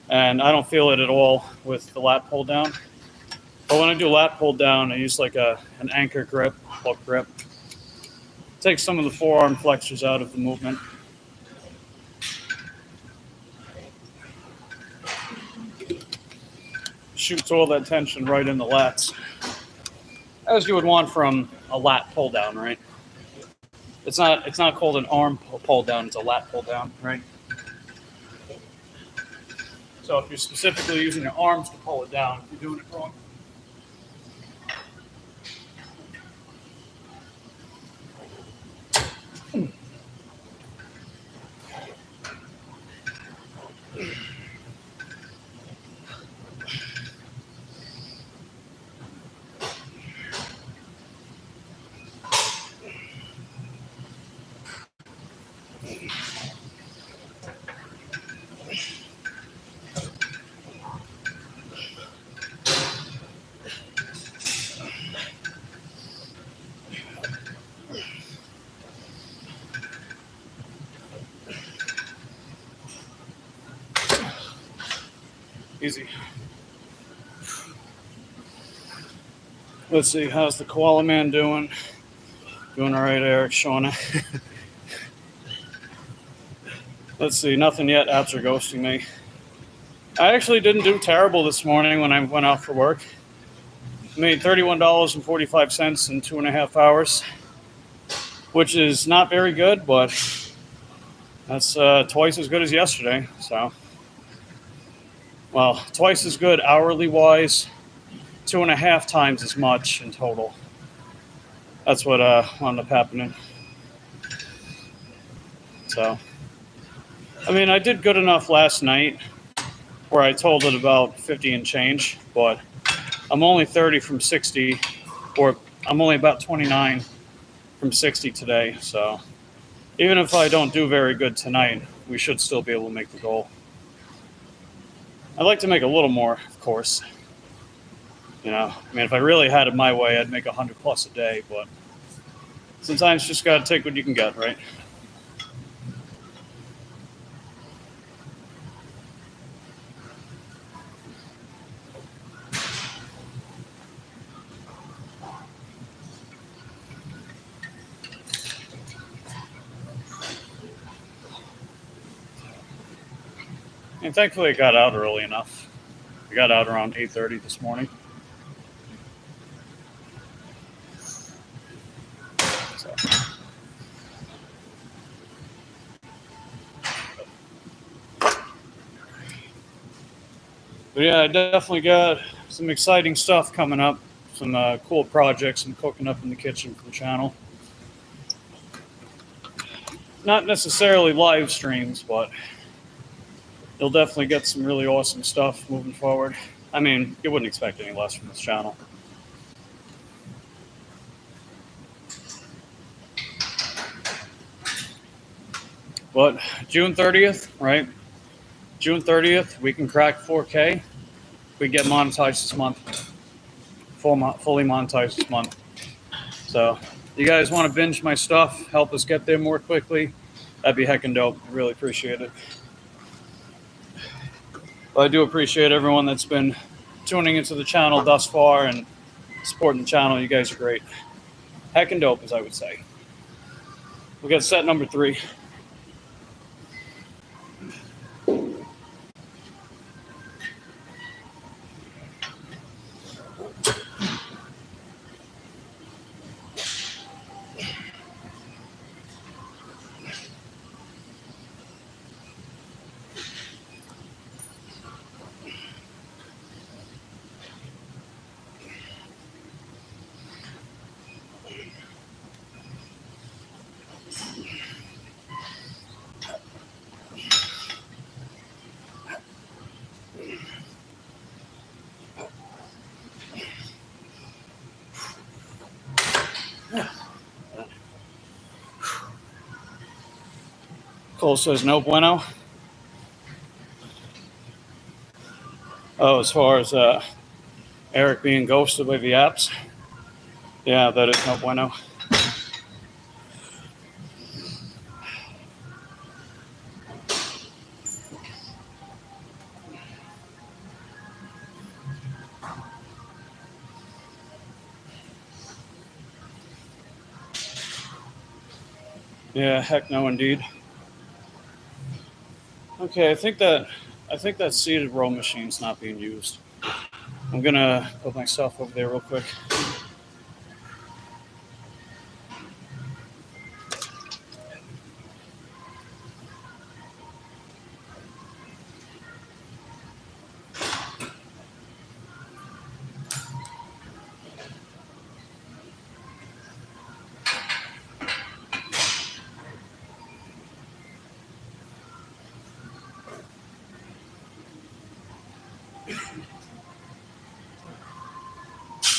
And I don't feel it at all with the lat pull down. But when I do lat pull down, I use like an anchor grip, hook grip. Take some of the forearm flexors out of the movement. Shoots all that tension right in the lats, as you would want from a lat pull down, right? It's not called an arm pull down, it's a lat pull down, right? So if you're specifically using your arms to pull it down, you're doing it wrong. Easy. Let's see, how's the koala man doing? Doing all right, Eric, Shauna. Let's see, nothing yet. Apps are ghosting me. I actually didn't do terrible this morning when I went out for work. Made $31.45 in 2.5 hours, which is not very good, but that's twice as good as yesterday. So, well, twice as good hourly wise, 2.5 times as much in total. That's what wound up happening. So, I mean, I did good enough last night where I told it about 50 and change, but I'm only 30 from 60, or I'm only about 29 from 60 today. So even if I don't do very good tonight, we should still be able to make the goal. I'd like to make a little more, of course. You know, I mean, if I really had it my way, I'd make 100 plus a day, but sometimes you just got to take what you can get, right? And thankfully, I got out early enough. I got out around 8:30 this morning. So. But yeah, I definitely got some exciting stuff coming up. Some cool projects I'm cooking up in the kitchen for the channel. Not necessarily live streams, but you'll definitely get some really awesome stuff moving forward. I mean, you wouldn't expect any less from this channel. But June 30th, right? June 30th, we can crack 4K. We get monetized this month. Fully monetized this month. So, you guys want to binge my stuff, help us get there more quickly, that'd be heckin' dope. I really appreciate it. But I do appreciate everyone that's been tuning into the channel thus far and supporting the channel. You guys are great. Heckin' dope, as I would say. We got set number 3. Cole says no bueno. Oh, as far as Eric being ghosted by the apps, yeah, that is no bueno. Yeah, heck no, indeed. Okay, I think that seated row machine's not being used. I'm gonna put my stuff over there real quick.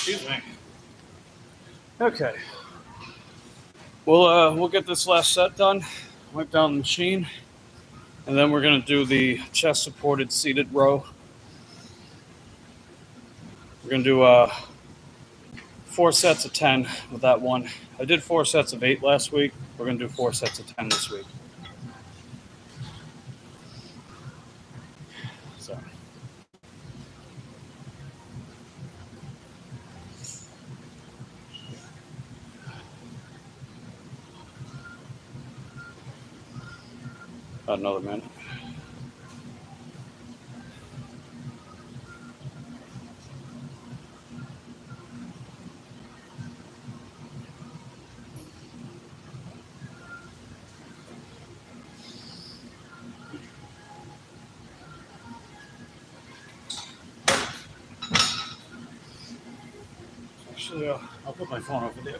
Excuse me. Okay. We'll get this last set done, wipe down the machine, and then we're gonna do the chest supported seated row. We're gonna do 4 sets of 10 with that one. I did 4 sets of 8 last week. We're gonna do 4 sets of 10 this week. So About another minute. Actually, I'll put my phone over there.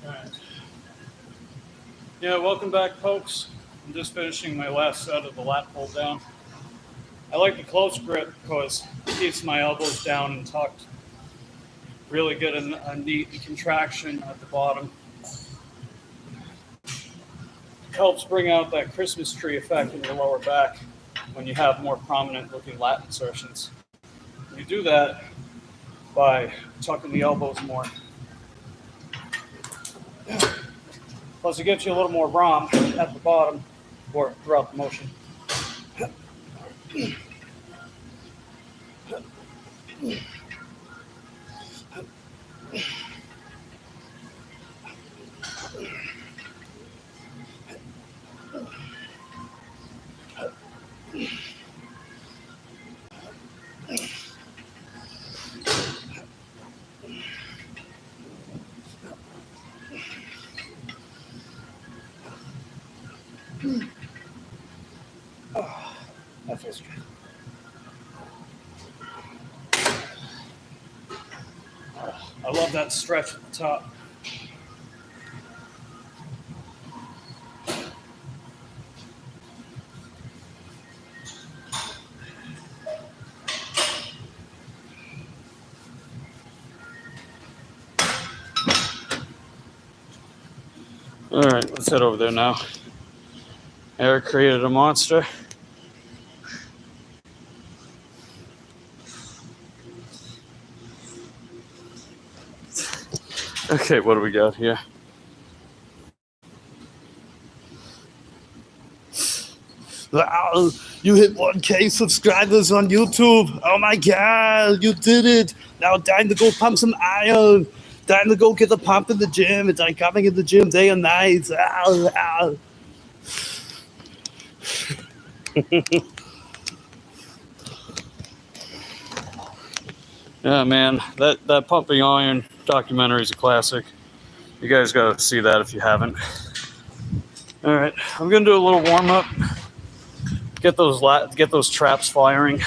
All right. Yeah, welcome back, folks. I'm just finishing my last set of the lat pull down. I like the close grip because it keeps my elbows down and tucked. Really good and a neat contraction at the bottom. Helps bring out that Christmas tree effect in your lower back when you have more prominent looking lat insertions. You do that by tucking the elbows more. Plus, it gets you a little more ROM at the bottom or throughout the motion. Oh, that feels good. I love that stretch at the top. All right, let's head over there now. Eric created a monster. Okay, what do we got here? Wow, you hit 1K subscribers on YouTube. Oh my God, you did it. Now time to go pump some iron. Time to go get a pump in the gym. It's like coming in the gym day and night. Ow, ow. Yeah, man, that pumping iron documentary is a classic. You guys got to see that if you haven't. All right, I'm gonna do a little warm up. Get those traps firing.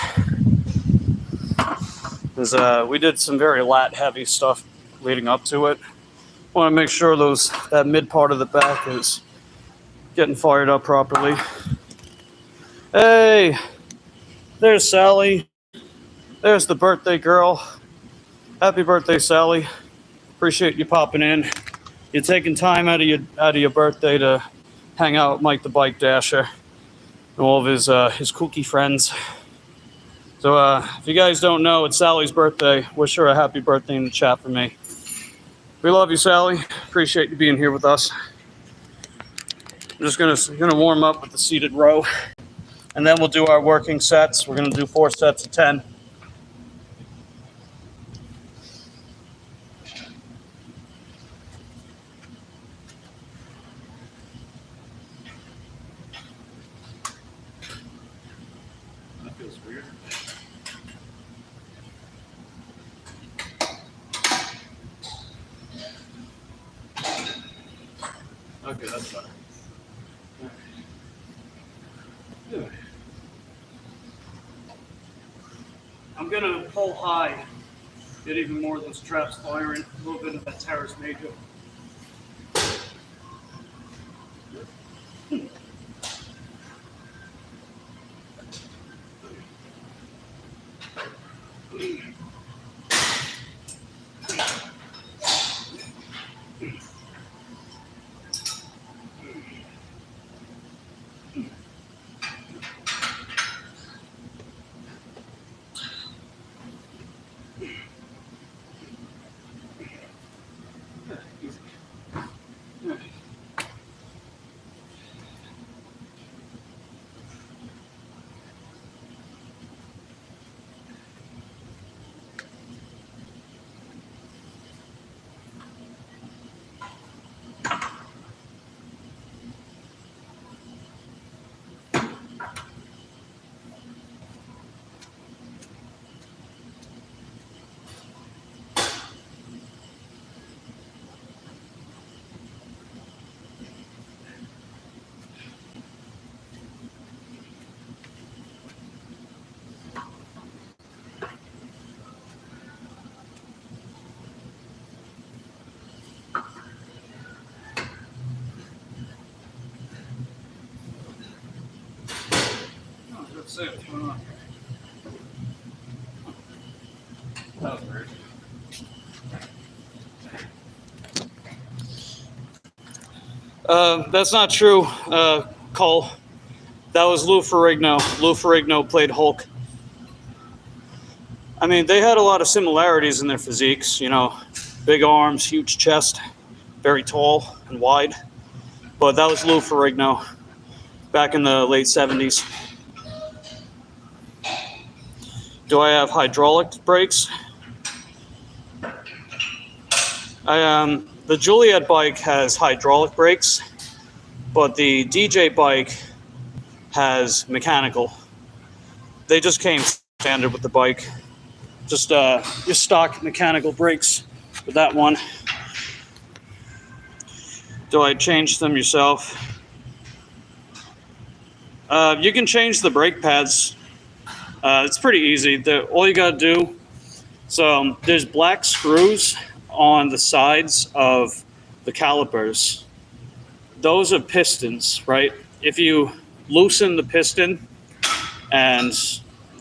Because we did some very lat heavy stuff leading up to it. Want to make sure that mid part of the back is getting fired up properly. Hey, there's Sally. There's the birthday girl. Happy birthday, Sally. Appreciate you popping in. You're taking time out of your birthday to hang out with Mike the Bike Dasher and all of his kooky friends. So if you guys don't know, it's Sally's birthday. Wish her a happy birthday in the chat for me. We love you, Sally. Appreciate you being here with us. I'm just gonna warm up with the seated row, and then we'll do our working sets. We're gonna do 4 sets of 10. That feels weird. Okay, that's better. I'm gonna pull high, get even more of those traps firing, a little bit of that Terrace Major. Easy. say what's going on. That was weird. That's not true, Cole. That was Lou Ferrigno. Lou Ferrigno played Hulk. I mean, they had a lot of similarities in their physiques, you know, big arms, huge chest, very tall and wide. But that was Lou Ferrigno back in the late 70s. Do I have hydraulic brakes? The Juliet bike has hydraulic brakes, but the DJ bike has mechanical. They just came standard with the bike. Just your stock mechanical brakes with that one. Do I change them yourself? You can change the brake pads. It's pretty easy. All you gotta do, so there's black screws on the sides of the calipers. Those are pistons, right? If you loosen the piston, and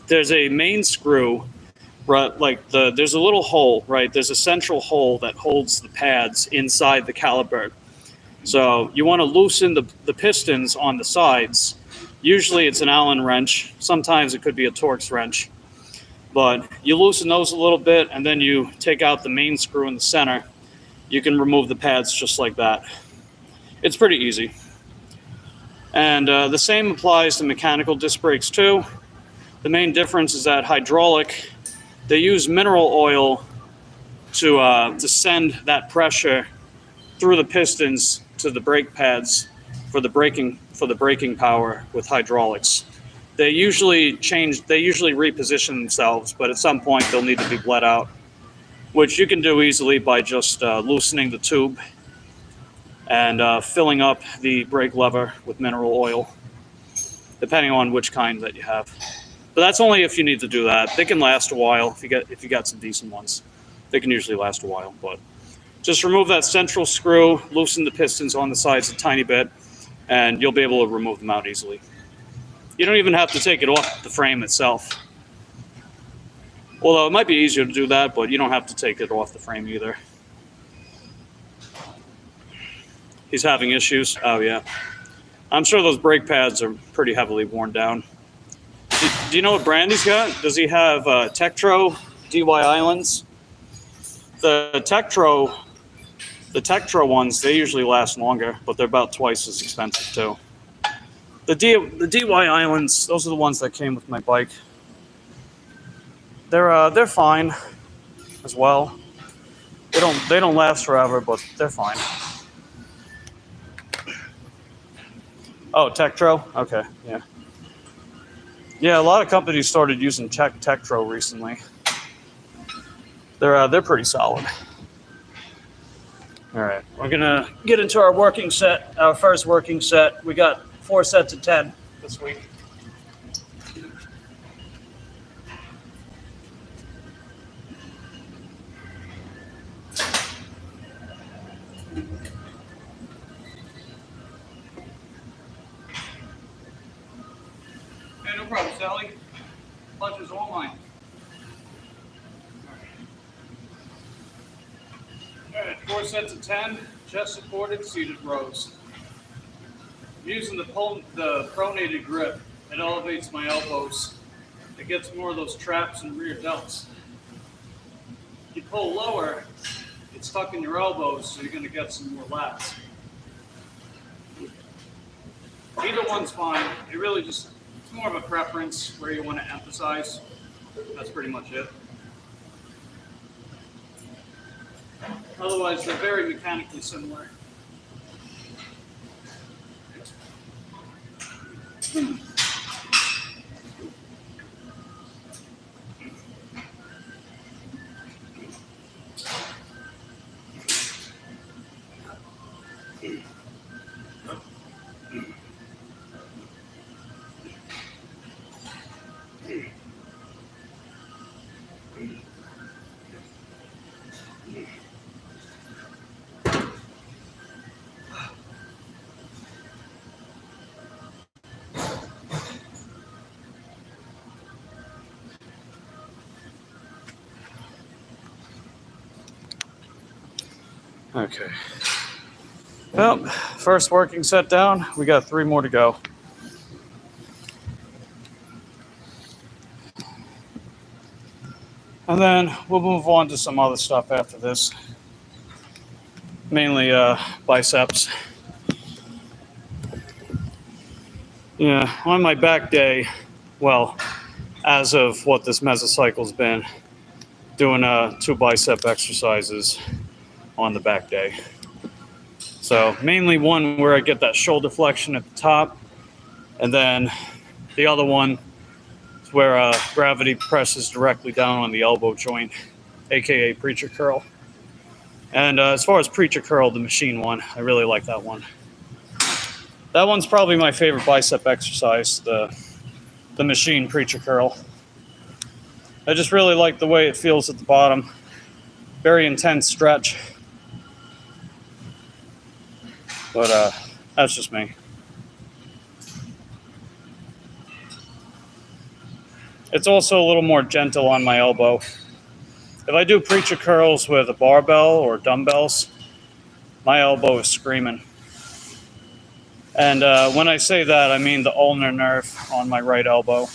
there's a main screw, right? Like there's a little hole, right? There's a central hole that holds the pads inside the caliper. So you want to loosen the pistons on the sides. Usually it's an Allen wrench. Sometimes it could be a Torx wrench. But you loosen those a little bit, and then you take out the main screw in the center. You can remove the pads just like that. It's pretty easy. And the same applies to mechanical disc brakes too. The main difference is that hydraulic, they use mineral oil to send that pressure through the pistons to the brake pads for the braking power. With hydraulics, they usually reposition themselves, but at some point they'll need to be bled out, which you can do easily by just loosening the tube and filling up the brake lever with mineral oil, depending on which kind that you have. But that's only if you need to do that. They can last a while if you got some decent ones. They can usually last a while, but just remove that central screw, loosen the pistons on the sides a tiny bit, and you'll be able to remove them out easily. You don't even have to take it off the frame itself. Although it might be easier to do that, but you don't have to take it off the frame either. He's having issues. Oh, yeah. I'm sure those brake pads are pretty heavily worn down. Do you know what brand he's got? Does he have Tektro DY Islands? The Tektro ones, they usually last longer, but they're about twice as expensive too. The DY Islands, those are the ones that came with my bike. They're fine as well. They don't last forever, but they're fine. Oh, Tektro? Okay, yeah. Yeah, a lot of companies started using Tektro recently. They're pretty solid. All right, we're gonna get into our working set, our first working set. We got 4 sets of 10 this week. Hey, no problem, Sally. Lunch is all mine. All right, 4 sets of 10, chest supported, seated rows. I'm using the pronated grip. It elevates my elbows. It gets more of those traps and rear delts. If you pull lower, it's stuck in your elbows, so you're going to get some more lats. Either one's fine. It really just, it's more of a preference where you want to emphasize. That's pretty much it. Otherwise, they're very mechanically similar. Okay. Well, first working set down. We got 3 more to go. And then we'll move on to some other stuff after this. Mainly biceps. Yeah, on my back day, well, as of what this mesocycle's been, doing 2 bicep exercises on the back day. So mainly one where I get that shoulder flexion at the top, and then the other one is where gravity presses directly down on the elbow joint, aka preacher curl. And as far as preacher curl, the machine one, I really like that one. That one's probably my favorite bicep exercise, the machine preacher curl. I just really like the way it feels at the bottom. Very intense stretch. But that's just me. It's also a little more gentle on my elbow. If I do preacher curls with a barbell or dumbbells, my elbow is screaming. And when I say that, I mean the ulnar nerve on my right elbow.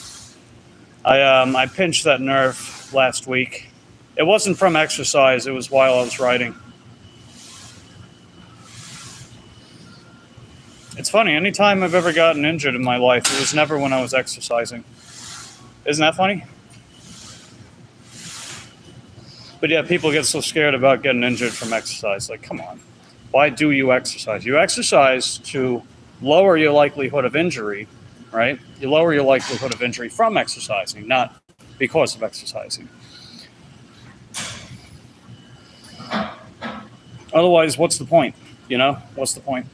I pinched that nerve last week. It wasn't from exercise, it was while I was riding. It's funny, anytime I've ever gotten injured in my life, it was never when I was exercising. Isn't that funny? But yeah, people get so scared about getting injured from exercise. Like, come on. Why do you exercise? You exercise to lower your likelihood of injury, right? You lower your likelihood of injury from exercising, not because of exercising. Otherwise, what's the point? You know, what's the point?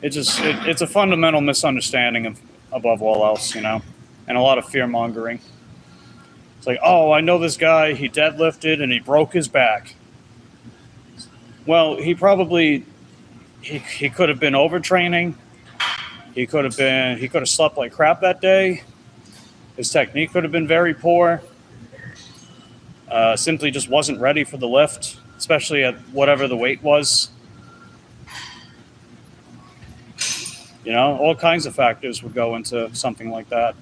It's a fundamental misunderstanding of above all else, you know, and a lot of fear mongering. It's like, oh, I know this guy, he deadlifted and he broke his back. Well, he probably he could have been overtraining. He could have slept like crap that day. His technique could have been very poor. Simply just wasn't ready for the lift, especially at whatever the weight was. You know, all kinds of factors would go into something like that.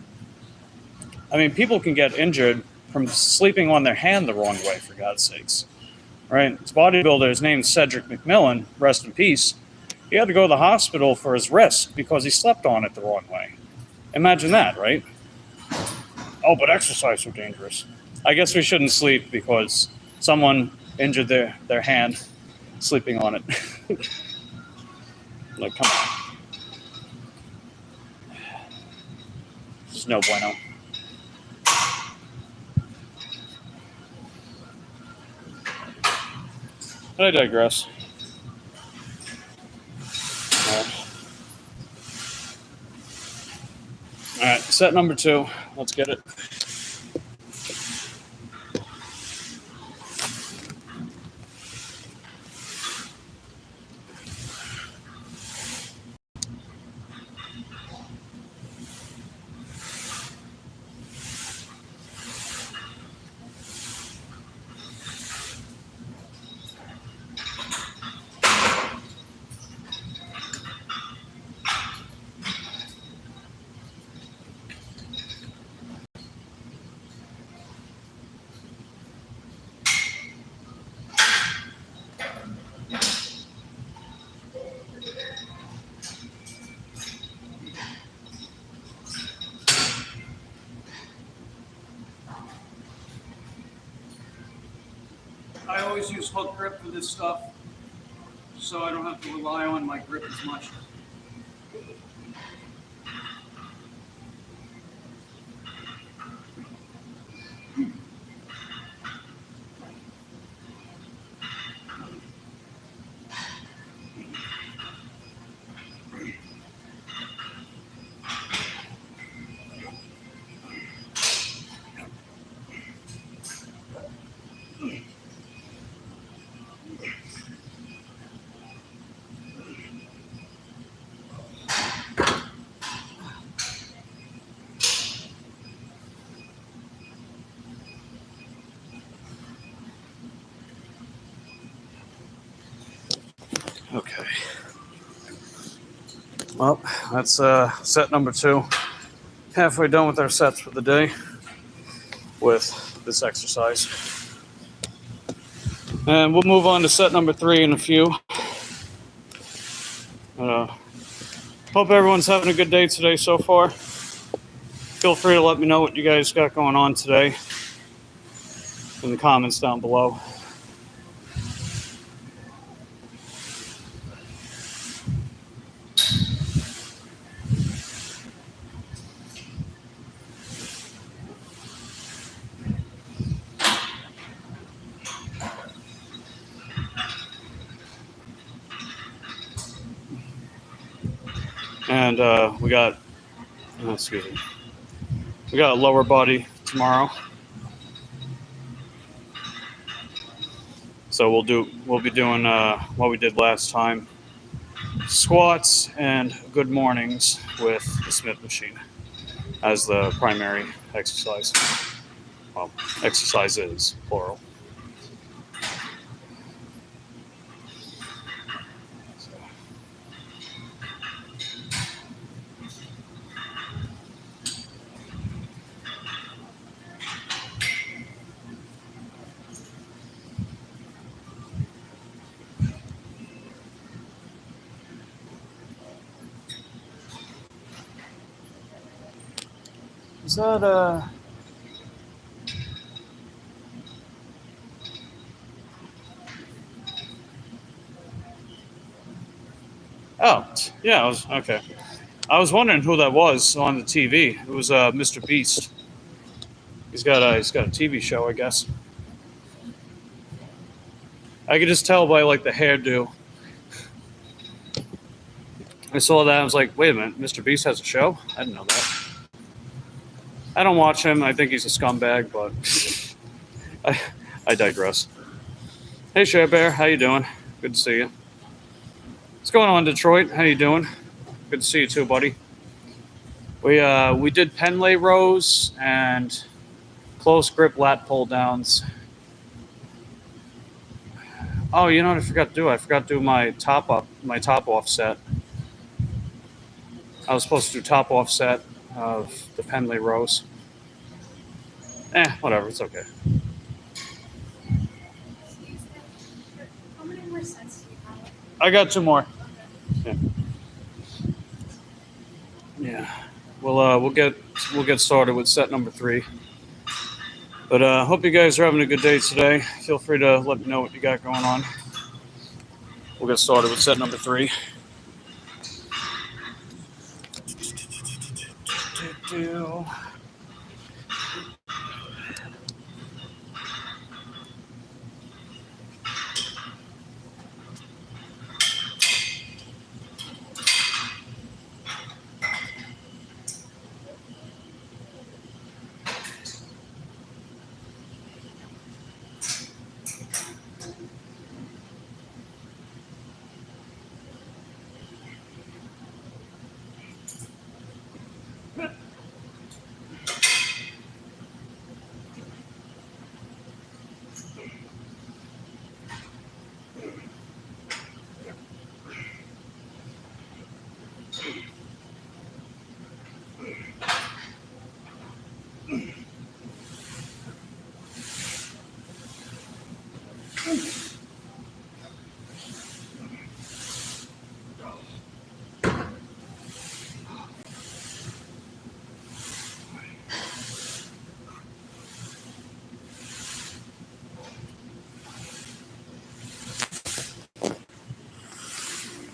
I mean, people can get injured from sleeping on their hand the wrong way, for God's sakes. Right? This bodybuilder, his name's Cedric McMillan, rest in peace. He had to go to the hospital for his wrist because he slept on it the wrong way. Imagine that, right? Oh, but exercise are dangerous. I guess we shouldn't sleep because someone injured their hand sleeping on it. Like, come on. There's no bueno. But I digress. All right, set number 2. Let's get it. I always use hook grip for this stuff, so I don't have to rely on my grip as much. Well, that's set number 2. Halfway done with our sets for the day with this exercise. And we'll move on to set number 3 in a few. Hope everyone's having a good day today so far. Feel free to let me know what you guys got going on today in the comments down below. And we got a lower body tomorrow. So we'll be doing what we did last time. Squats and good mornings with the Smith machine as the primary exercise. Well, exercises, plural. Is that Oh, yeah, okay. I was wondering who that was on the TV. It was Mr. Beast. He's got a TV show, I guess. I could just tell by like the hairdo. I saw that. I was like, wait a minute, Mr. Beast has a show? I didn't know that. I don't watch him. I think he's a scumbag, but I digress. Hey, Share Bear, how you doing? Good to see you. What's going on, Detroit? How you doing? Good to see you too, buddy. We did pen lay rows and close grip lat pull downs. Oh, you know what I forgot to do? I forgot to do my top off set. I was supposed to do top off set of the pen lay rows. Whatever, it's okay. How many more sets do you have? I got 2 more. Yeah. We'll get started with set number 3. But hope you guys are having a good day today. Feel free to let me know what you got going on. We'll get started with set number 3.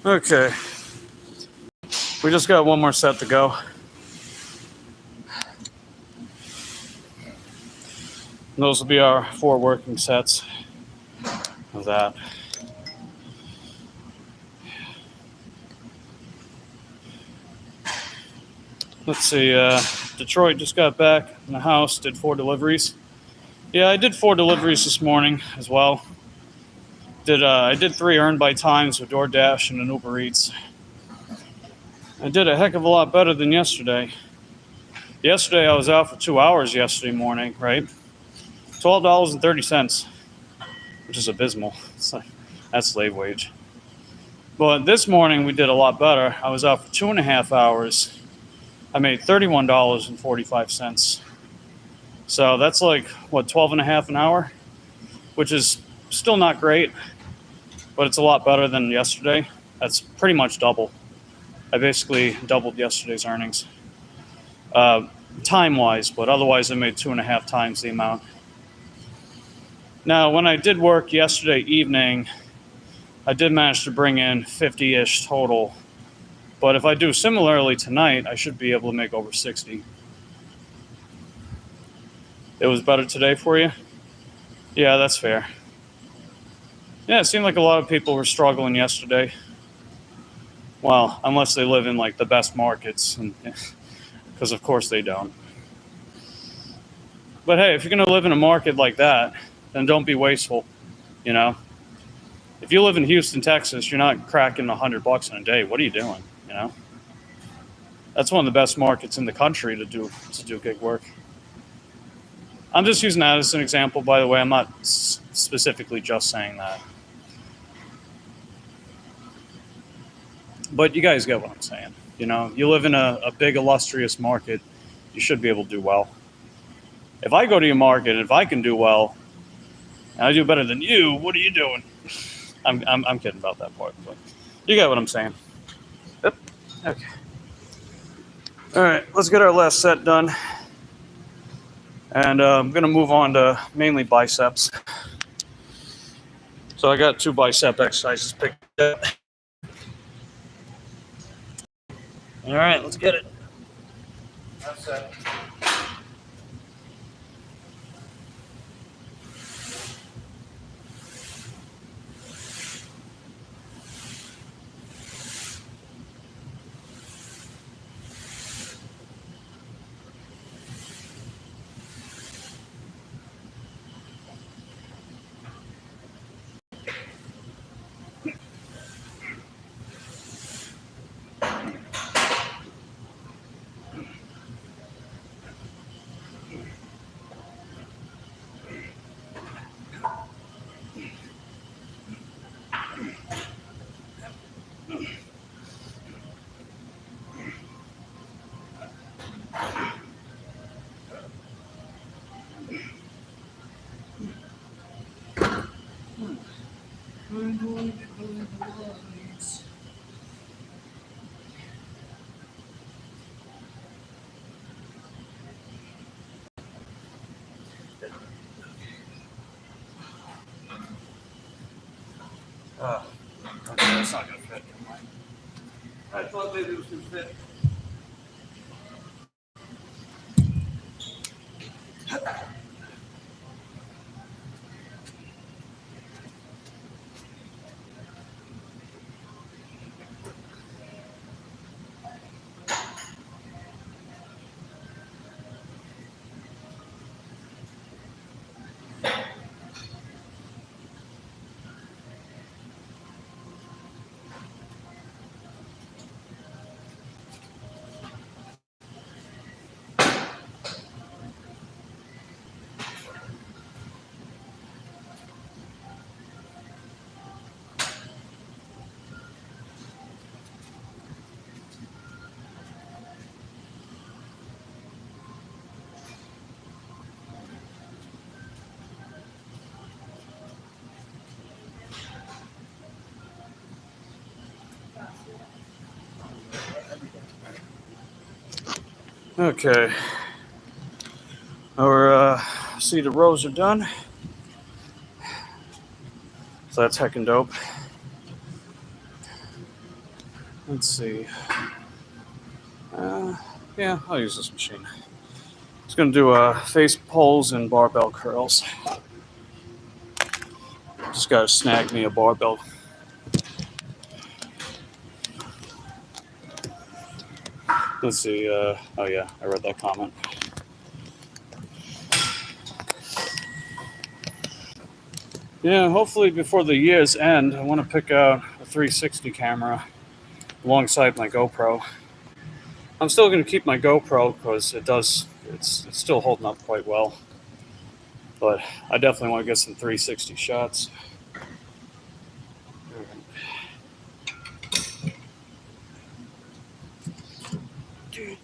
Okay. We just got 1 more set to go. And those will be our 4 working sets of that. Let's see, Detroit just got back in the house, did 4 deliveries. Yeah, I did 4 deliveries this morning as well. I did 3 earned by times with DoorDash and an Uber Eats. I did a heck of a lot better than yesterday. Yesterday I was out for 2 hours yesterday morning, right? $12.30, which is abysmal. That's slave wage. But this morning we did a lot better. I was out for 2.5 hours. I made $31.45. So that's like, what, 12.5 an hour? Which is still not great, but it's a lot better than yesterday. That's pretty much double. I basically doubled yesterday's earnings. Time-wise, but otherwise I made 2.5 times the amount. Now, when I did work yesterday evening, I did manage to bring in 50-ish total. But if I do similarly tonight, I should be able to make over 60. It was better today for you? Yeah, that's fair. Yeah, it seemed like a lot of people were struggling yesterday. Well, unless they live in like the best markets, because of course they don't. But hey, if you're going to live in a market like that, then don't be wasteful, you know? If you live in Houston, Texas, you're not cracking $100 in a day. What are you doing, you know? That's one of the best markets in the country to do gig work. I'm just using that as an example, by the way. I'm not specifically just saying that. But you guys get what I'm saying. You know, you live in a big, illustrious market, you should be able to do well. If I go to your market, if I can do well, and I do better than you, what are you doing? I'm kidding about that part, but you get what I'm saying. Yep. Okay. All right, let's get our last set done. And I'm going to move on to mainly biceps. So I got 2 bicep exercises picked up. All right, let's get it. That's it. Okay, that's not going to fit. I thought maybe it was going to fit. Okay. Our seated rows are done. So that's heckin' dope. Let's see. Yeah, I'll use this machine. Just gonna do face pulls and barbell curls. Just gotta snag me a barbell. Let's see. Oh yeah, I read that comment. Yeah, hopefully before the year's end, I want to pick out a 360 camera alongside my GoPro. I'm still going to keep my GoPro because it's still holding up quite well. But I definitely want to get some 360 shots. Just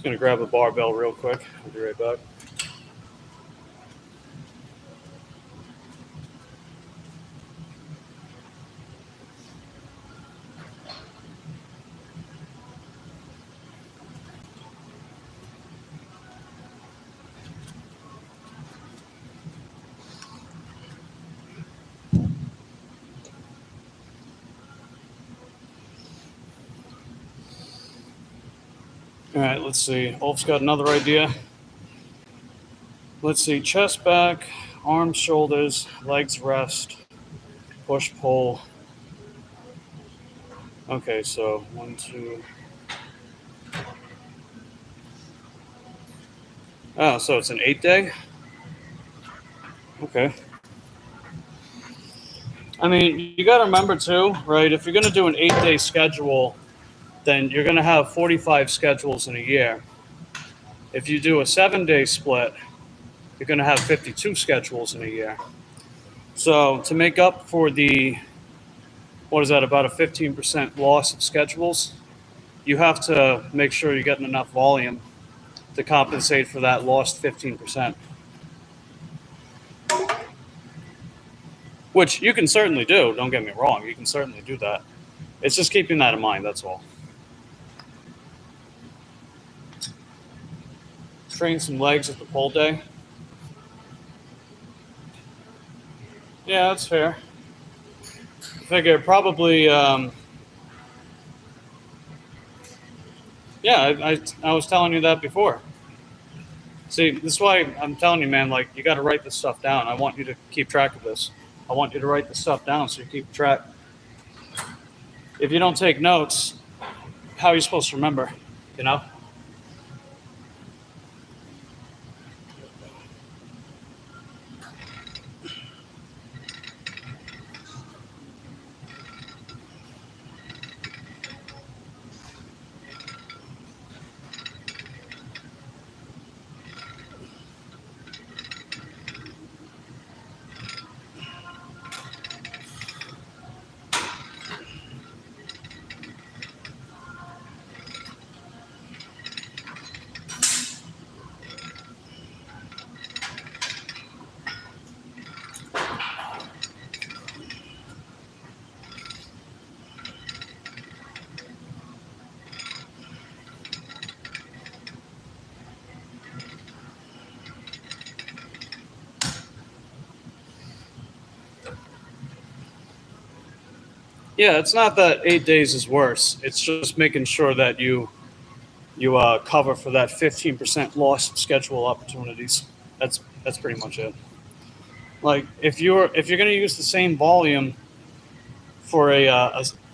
gonna grab a barbell real quick. I'll be right back. All right, let's see. Ulf's got another idea. Let's see. Chest back, arms, shoulders, legs rest, push, pull. Okay, so 1, 2. Oh, so it's an 8-day? Okay. I mean, you got to remember too, right? If you're going to do an 8-day schedule, then you're going to have 45 schedules in a year. If you do a 7-day split, you're going to have 52 schedules in a year. So to make up for the, what is that, about a 15% loss of schedules, you have to make sure you're getting enough volume to compensate for that lost 15%. Which you can certainly do, don't get me wrong, you can certainly do that. It's just keeping that in mind, that's all. Train some legs at the pull day. Yeah, that's fair. I figure probably, yeah, I was telling you that before. See, this is why I'm telling you, man, like, you got to write this stuff down. I want you to keep track of this. I want you to write this stuff down so you keep track. If you don't take notes, how are you supposed to remember, you know? Yeah, it's not that 8 days is worse. It's just making sure that you cover for that 15% lost schedule opportunities. That's pretty much it. Like if you're going to use the same volume for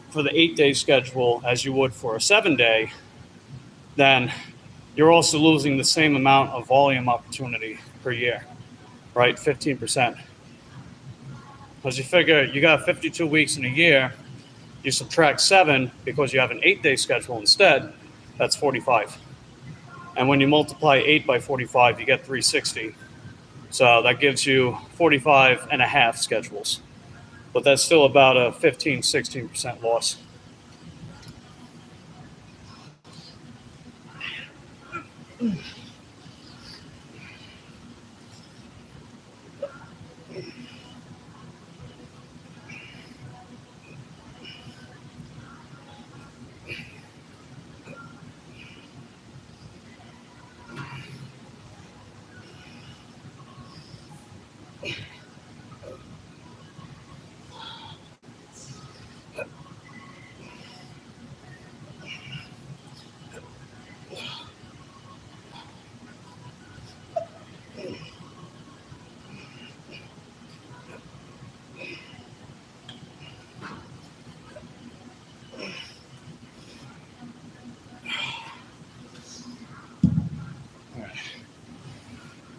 for the 8-day schedule as you would for a 7-day, then you're also losing the same amount of volume opportunity per year, right? 15%. Because you figure you got 52 weeks in a year. You subtract 7 because you have an 8-day schedule instead, that's 45. And when you multiply 8 by 45, you get 360. So that gives you 45 and a half schedules. But that's still about a 15, 16% loss.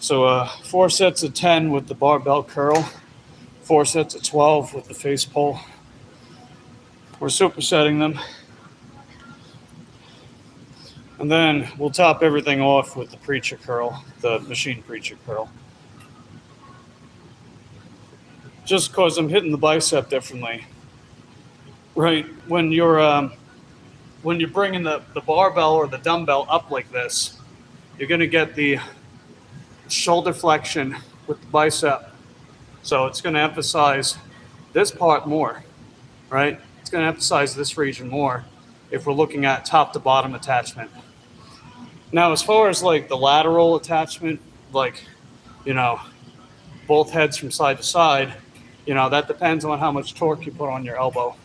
So 4 sets of 10 with the barbell curl 4 sets of 12 with the face pull. We're supersetting them. And then we'll top everything off with the preacher curl, the machine preacher curl. Just because I'm hitting the bicep differently. Right, when you're bringing the barbell or the dumbbell up like this, you're going to get the shoulder flexion with the bicep. So it's going to emphasize this part more, right? It's going to emphasize this region more if we're looking at top to bottom attachment. Now, as far as like the lateral attachment, like, you know, both heads from side to side, you know, that depends on how much torque you put on your elbow.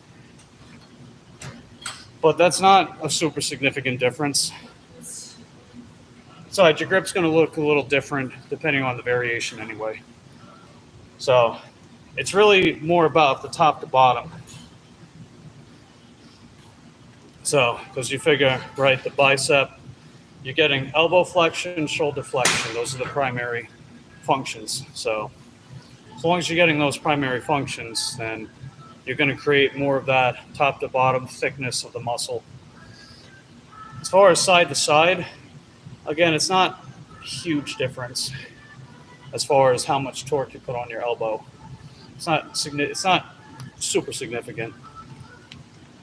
But that's not a super significant difference. So your grip's going to look a little different depending on the variation anyway. So it's really more about the top to bottom. So, because you figure, right, the bicep, you're getting elbow flexion, shoulder flexion. Those are the primary functions. So as long as you're getting those primary functions, then you're going to create more of that top to bottom thickness of the muscle. As far as side to side, again, it's not a huge difference as far as how much torque you put on your elbow. It's not super significant,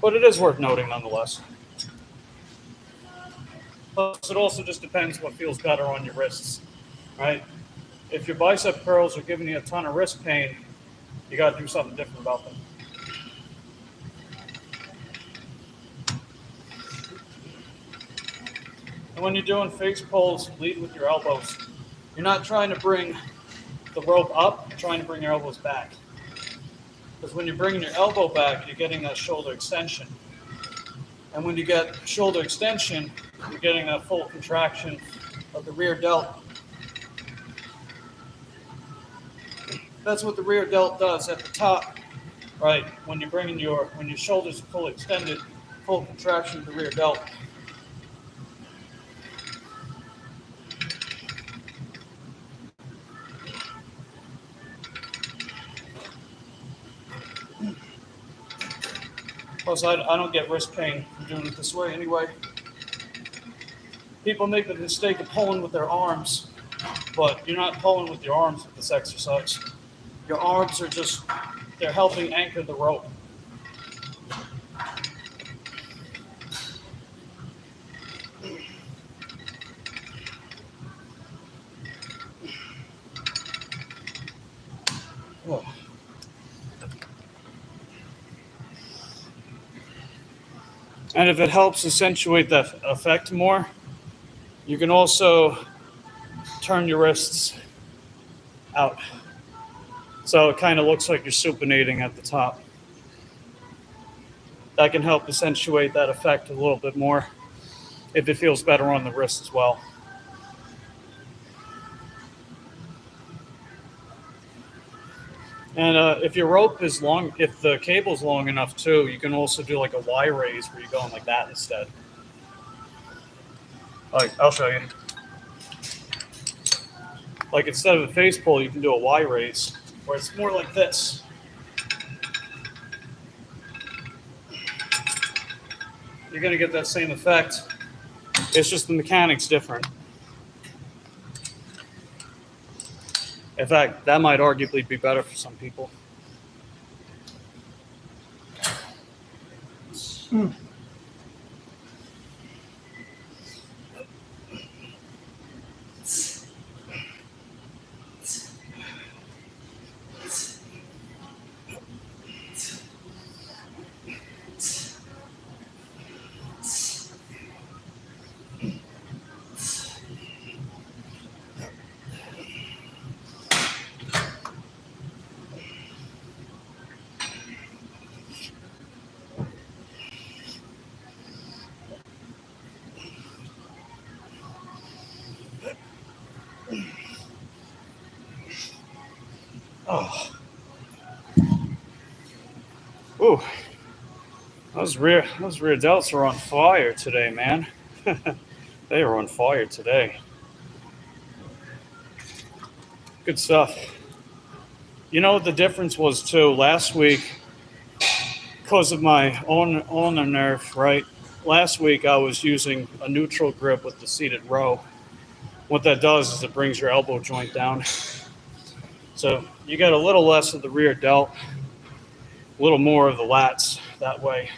but it is worth noting nonetheless. Plus, it also just depends what feels better on your wrists, right? If your bicep curls are giving you a ton of wrist pain, you got to do something different about them. And when you're doing face pulls, lead with your elbows. You're not trying to bring the rope up, you're trying to bring your elbows back. Because when you're bringing your elbow back, you're getting that shoulder extension. And when you get shoulder extension, you're getting that full contraction of the rear delt. That's what the rear delt does at the top, right? When you're bringing when your shoulders are fully extended, full contraction of the rear delt. Plus, I don't get wrist pain from doing it this way anyway. People make the mistake of pulling with their arms, but you're not pulling with your arms with this exercise. Your arms are just, they're helping anchor the rope. Oh. And if it helps accentuate that effect more, you can also turn your wrists out. So it kind of looks like you're supinating at the top. That can help accentuate that effect a little bit more if it feels better on the wrist as well. And if your rope is long, if the cable's long enough too, you can also do like a Y raise where you're going like that instead. Like, I'll show you. Like instead of a face pull, you can do a Y raise where it's more like this. You're going to get that same effect. It's just the mechanics different. In fact, that might arguably be better for some people. Oh. Ooh. Those rear delts are on fire today, man. They are on fire today. Good stuff. You know what the difference was too? Last week, because of my own nerve, right? Last week I was using a neutral grip with the seated row. What that does is it brings your elbow joint down. So you get a little less of the rear delt, a little more of the lats that way.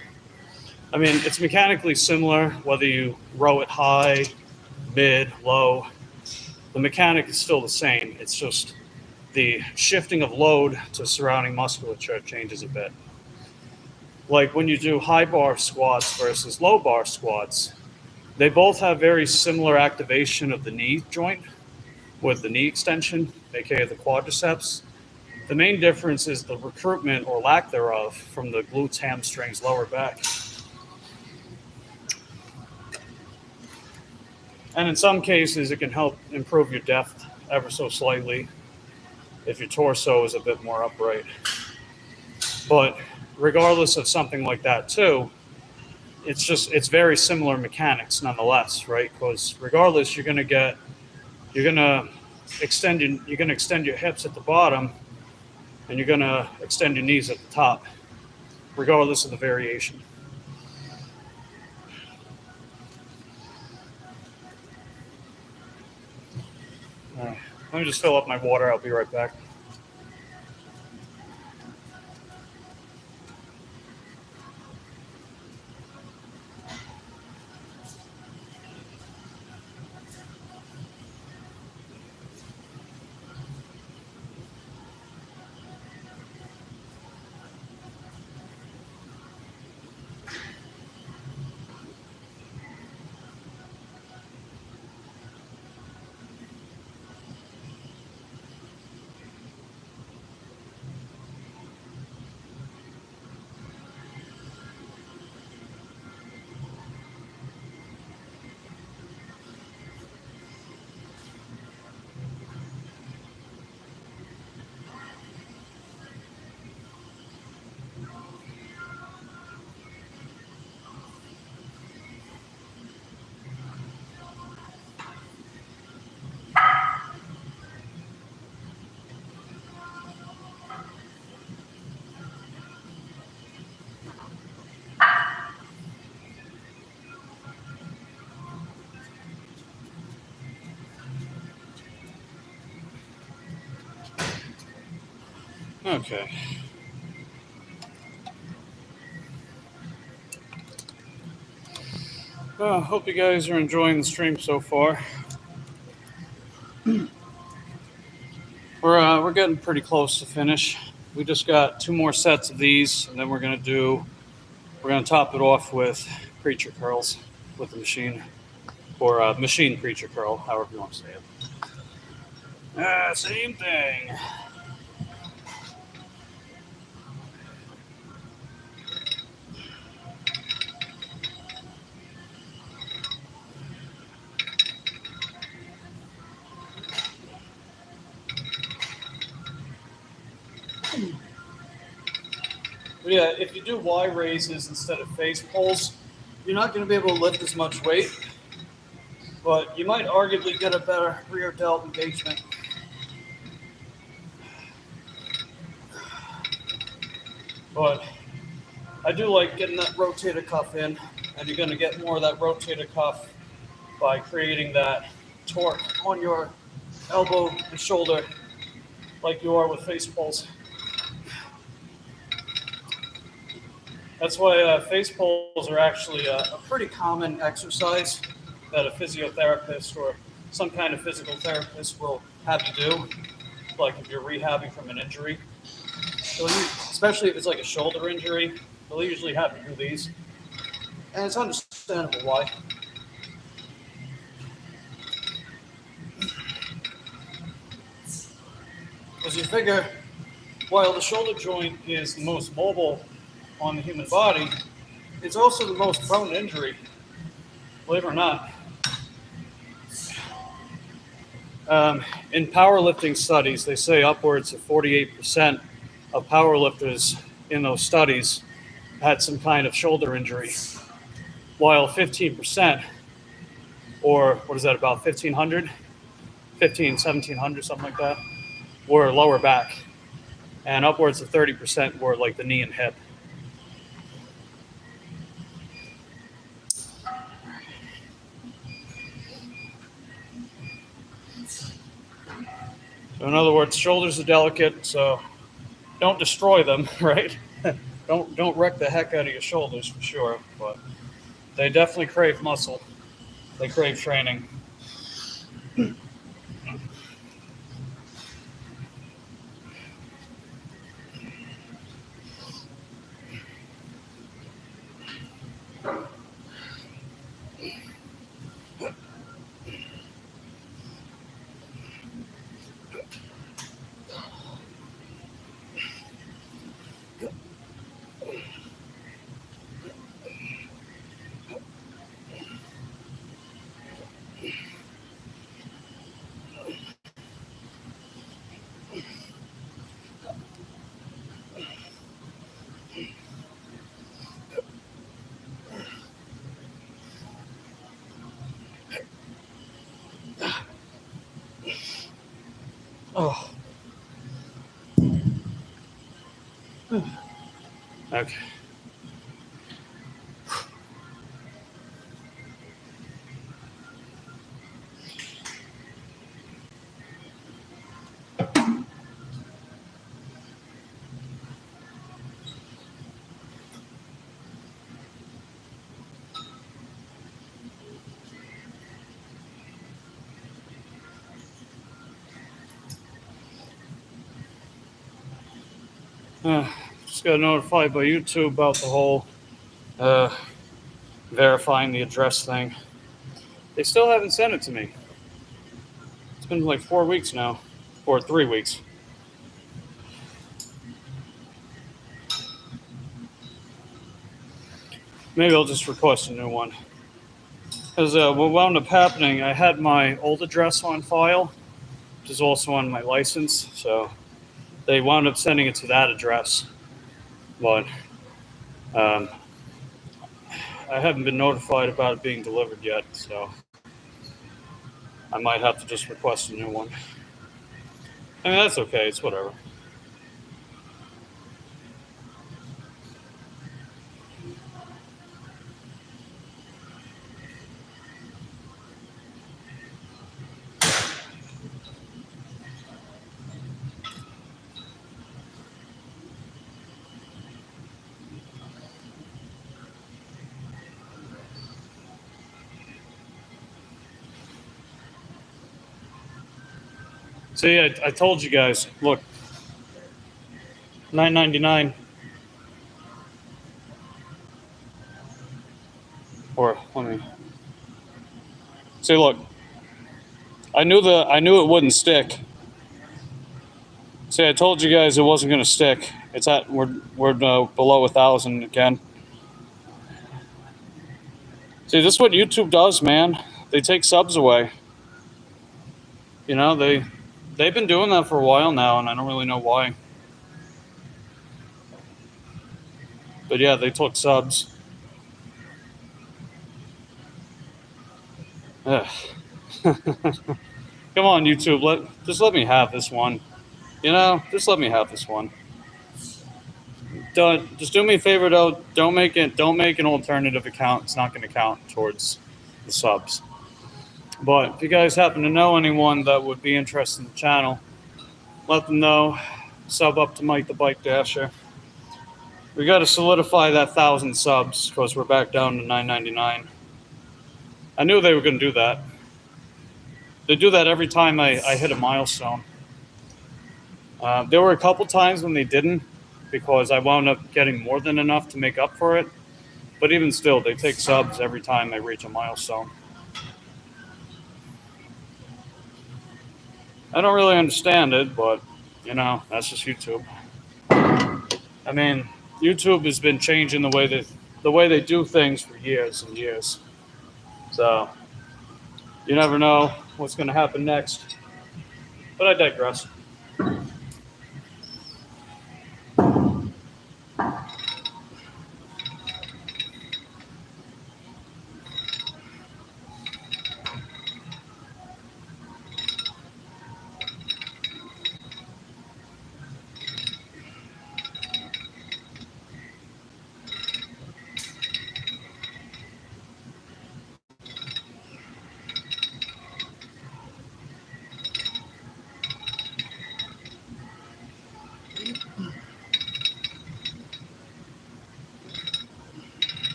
I mean, it's mechanically similar whether you row it high, mid, low. The mechanic is still the same. It's just the shifting of load to surrounding musculature changes a bit. Like when you do high bar squats versus low bar squats, they both have very similar activation of the knee joint with the knee extension, aka the quadriceps. The main difference is the recruitment or lack thereof from the glutes, hamstrings, lower back. And in some cases, it can help improve your depth ever so slightly if your torso is a bit more upright. But regardless of something like that too, it's very similar mechanics nonetheless, right? Because regardless, you're gonna extend your hips at the bottom, and you're gonna extend your knees at the top, regardless of the variation. All right, let me just fill up my water. I'll be right back. Okay. Well, hope you guys are enjoying the stream so far. We're getting pretty close to finish. We just got 2 more sets of these, and then we're gonna top it off with preacher curls with the machine, or machine preacher curl, however you want to say it. Same thing. But yeah, if you do Y raises instead of face pulls, you're not going to be able to lift as much weight, but you might arguably get a better rear delt engagement. But I do like getting that rotator cuff in, and you're going to get more of that rotator cuff by creating that torque on your elbow and shoulder like you are with face pulls. That's why face pulls are actually a pretty common exercise that a physiotherapist or some kind of physical therapist will have you do, like if you're rehabbing from an injury. So especially if it's like a shoulder injury, they'll usually have you do these. And it's understandable why. As you figure, while the shoulder joint is the most mobile on the human body, it's also the most prone to injury, believe it or not. In powerlifting studies, they say upwards of 48% of powerlifters in those studies had some kind of shoulder injury, while 15%, or what is that, about 1,700, something like that, were lower back. and upwards of 30% were like the knee and hip. So in other words, shoulders are delicate, so don't destroy them, right? don't wreck the heck out of your shoulders for sure, but they definitely crave muscle. They crave training. Oh. Okay. Just got notified by YouTube about the whole verifying the address thing. They still haven't sent it to me. It's been like 4 weeks now, or 3 weeks. Maybe I'll just request a new one. Because what wound up happening, I had my old address on file, which is also on my license, so they wound up sending it to that address. But I haven't been notified about it being delivered yet, so I might have to just request a new one. I mean, that's okay. It's whatever. See, I told you guys, look, $9.99. Or let me see. Look, I knew it wouldn't stick. See, I told you guys it wasn't going to stick. It's at we're below 1,000 again. See, this is what YouTube does, man. They take subs away. You know, they've been doing that for a while now, and I don't really know why. But yeah, they took subs. Ugh. Come on, YouTube, just let me have this one. You know, just let me have this one. Just do me a favor though. Don't make an alternative account. It's not going to count towards the subs. But if you guys happen to know anyone that would be interested in the channel, let them know. Sub up to Mike the Bike Dasher. We got to solidify that 1,000 subs because we're back down to $9.99. I knew they were going to do that. They do that every time I hit a milestone. There were a couple times when they didn't, because I wound up getting more than enough to make up for it. But even still, they take subs every time they reach a milestone. I don't really understand it, but, you know, that's just YouTube. I mean, YouTube has been changing the way they do things for years and years. So, you never know what's going to happen next. But I digress.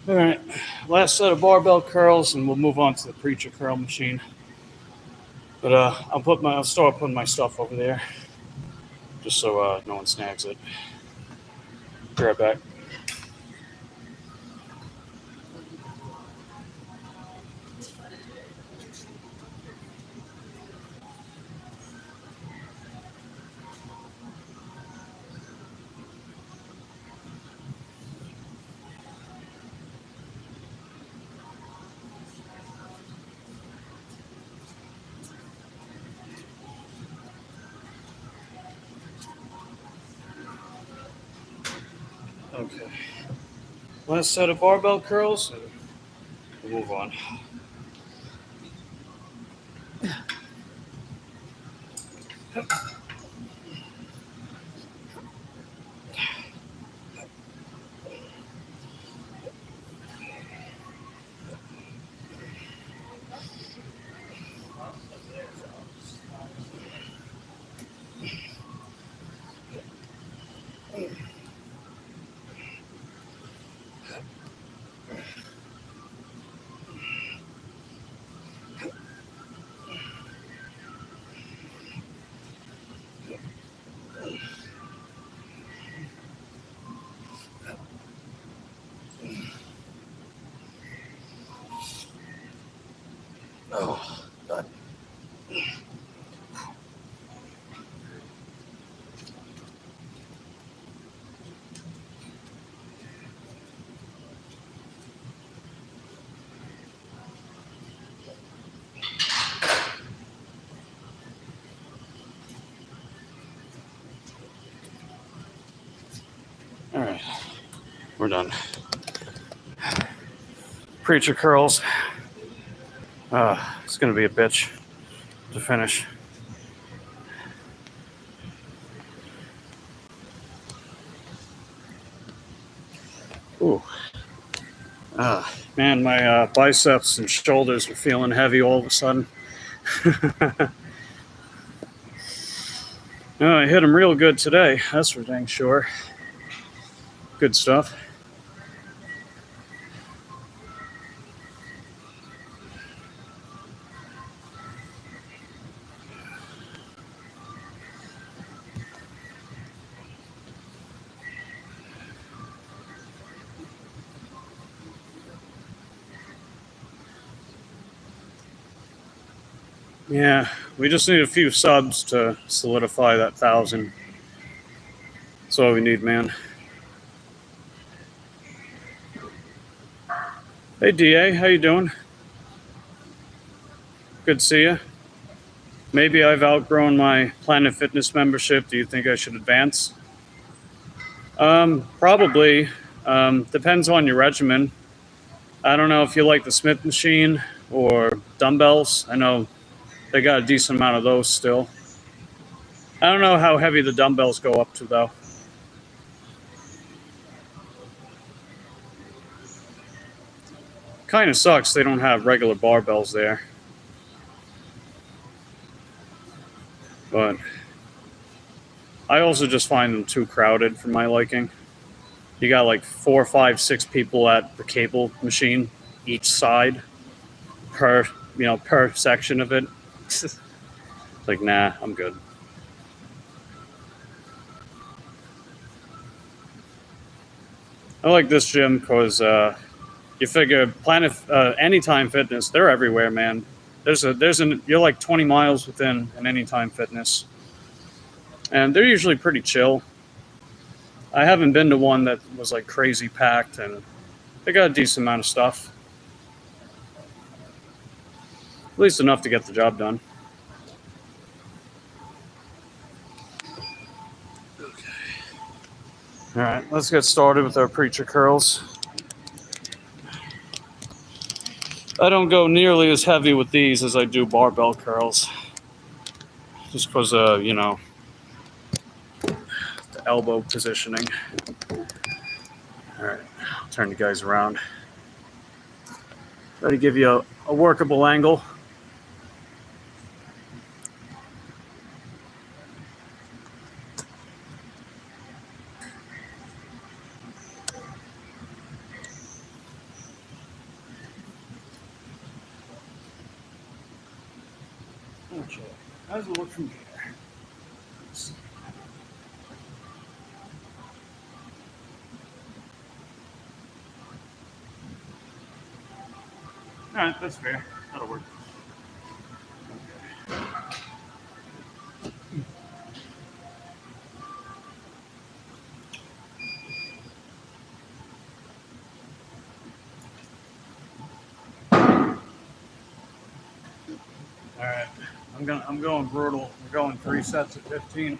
All right, last set of barbell curls, and we'll move on to the preacher curl machine. But I'll start putting my stuff over there, just so no one snags it. Be right back. Okay. Last set of barbell curls, and we'll move on. Oh, God. All right, we're done. Preacher curls. It's gonna be a bitch to finish. Ooh. Man, my biceps and shoulders are feeling heavy all of a sudden. I hit them real good today. That's for dang sure. Good stuff. Yeah, we just need a few subs to solidify that 1,000. That's all we need, man. Hey, DA, how you doing? Good to see you. Maybe I've outgrown my Planet Fitness membership. Do you think I should advance? Probably. Depends on your regimen. I don't know if you like the Smith machine or dumbbells. I know they got a decent amount of those still. I don't know how heavy the dumbbells go up to, though. Kind of sucks they don't have regular barbells there. But I also just find them too crowded for my liking. You got like 4, 5, 6 people at the cable machine each side per section of it. Like, nah, I'm good. I like this gym because you figure Planet Anytime Fitness, they're everywhere, man. You're like 20 miles within an Anytime Fitness, and they're usually pretty chill. I haven't been to one that was like crazy packed, and they got a decent amount of stuff, at least enough to get the job done. All right, let's get started with our preacher curls. I don't go nearly as heavy with these as I do barbell curls. Just because, the elbow positioning. All right, I'll turn you guys around. Try to give you a workable angle. Okay. How does it look from here? All right, that's fair. That'll work. All right, I'm going brutal. We're going 3 sets of 15.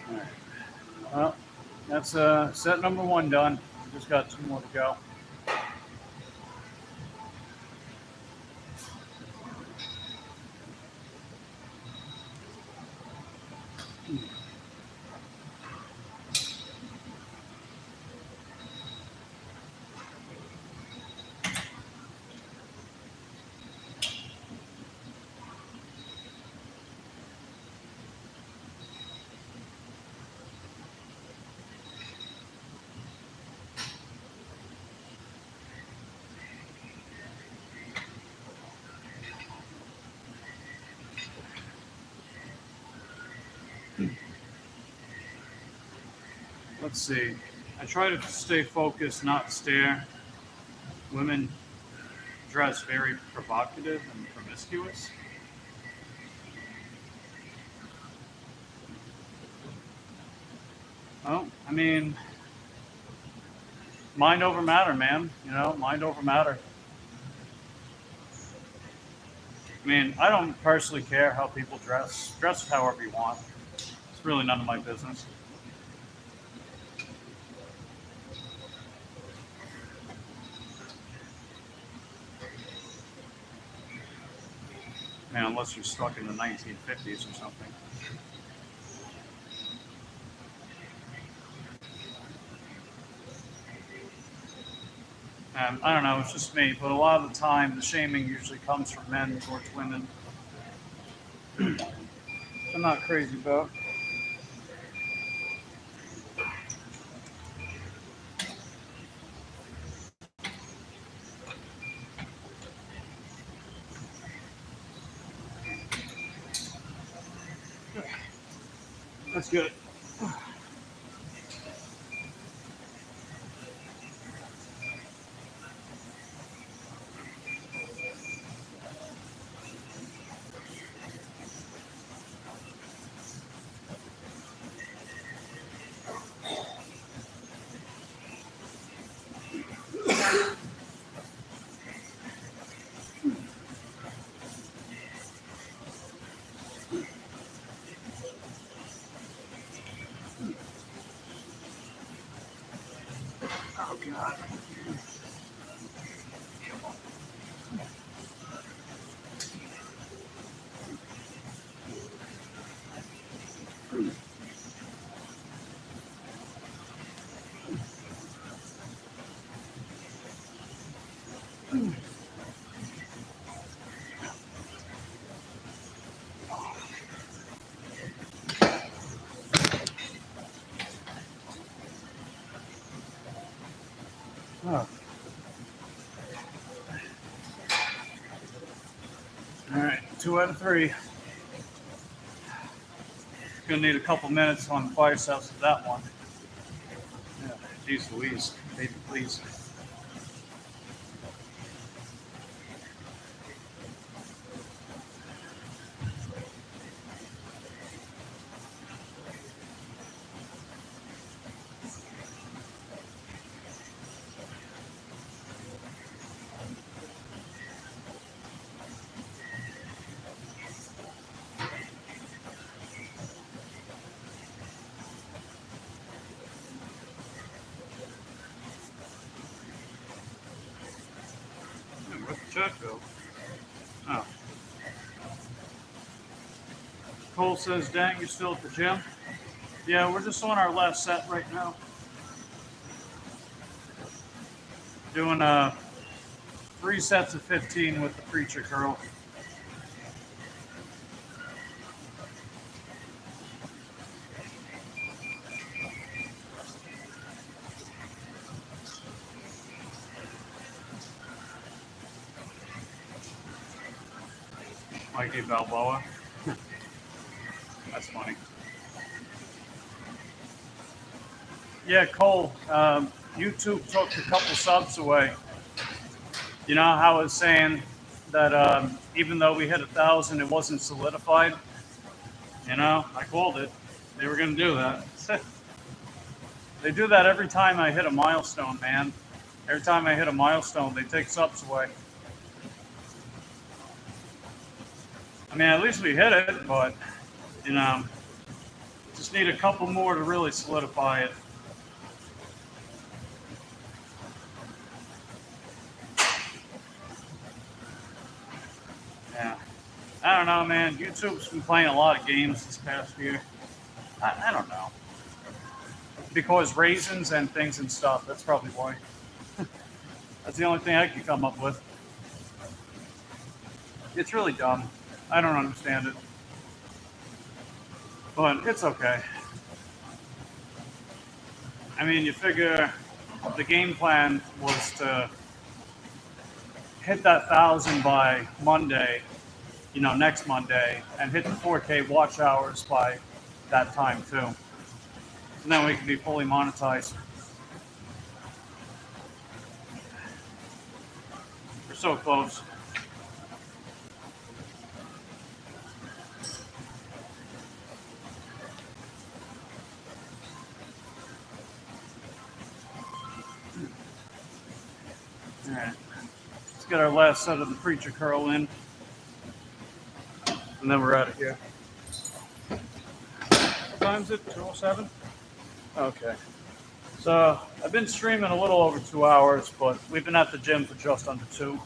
All right. Well, that's set number 1 done. We just got 2 more to go. Let's see. I try to stay focused, not stare. Women dress very provocative and promiscuous. Well, I mean, mind over matter, man. You know, mind over matter. I mean, I don't personally care how people dress. Dress however you want. It's really none of my business. Man, unless you're stuck in the 1950s or something. I don't know, it's just me, but a lot of the time the shaming usually comes from men towards women. I'm not crazy about. That's good. Oh, God. Oh. All right, 2 out of 3. Gonna need a couple minutes on the biceps of that one. Yeah, geez Louise, baby, please. Where'd the check go? Oh. Cole says, dang, you're still at the gym? Yeah, we're just on our last set right now. Doing 3 sets of 15 with the preacher curl. Mikey Balboa. That's funny. Yeah, Cole, YouTube took a couple subs away. You know how I was saying that even though we hit 1,000, it wasn't solidified? You know, I called it. They were going to do that. They do that every time I hit a milestone, man. Every time I hit a milestone, they take subs away. I mean, at least we hit it, but, you know, just need a couple more to really solidify it. Yeah. I don't know, man. YouTube's been playing a lot of games this past year. I don't know. Because raisins and things and stuff, that's probably why. That's the only thing I can come up with. It's really dumb. I don't understand it. But it's okay. I mean, you figure the game plan was to hit that 1,000 by Monday, you know, next Monday, and hit the 4K watch hours by that time too. And then we can be fully monetized. We're so close. All right. Let's get our last set of the preacher curl in. And then we're out of here. What time is it? 2:07? Okay. So I've been streaming a little over 2 hours, but we've been at the gym for just under 2.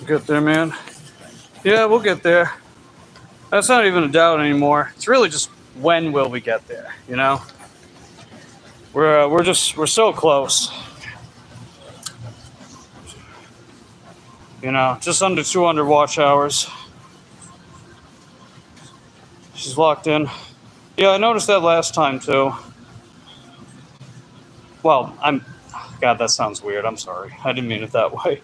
Get there, man. Yeah, we'll get there. That's not even a doubt anymore. It's really just when will we get there, you know? We're so close. You know, just under 200 watch hours. She's locked in. Yeah, I noticed that last time too. Well, God, that sounds weird. I'm sorry. I didn't mean it that way.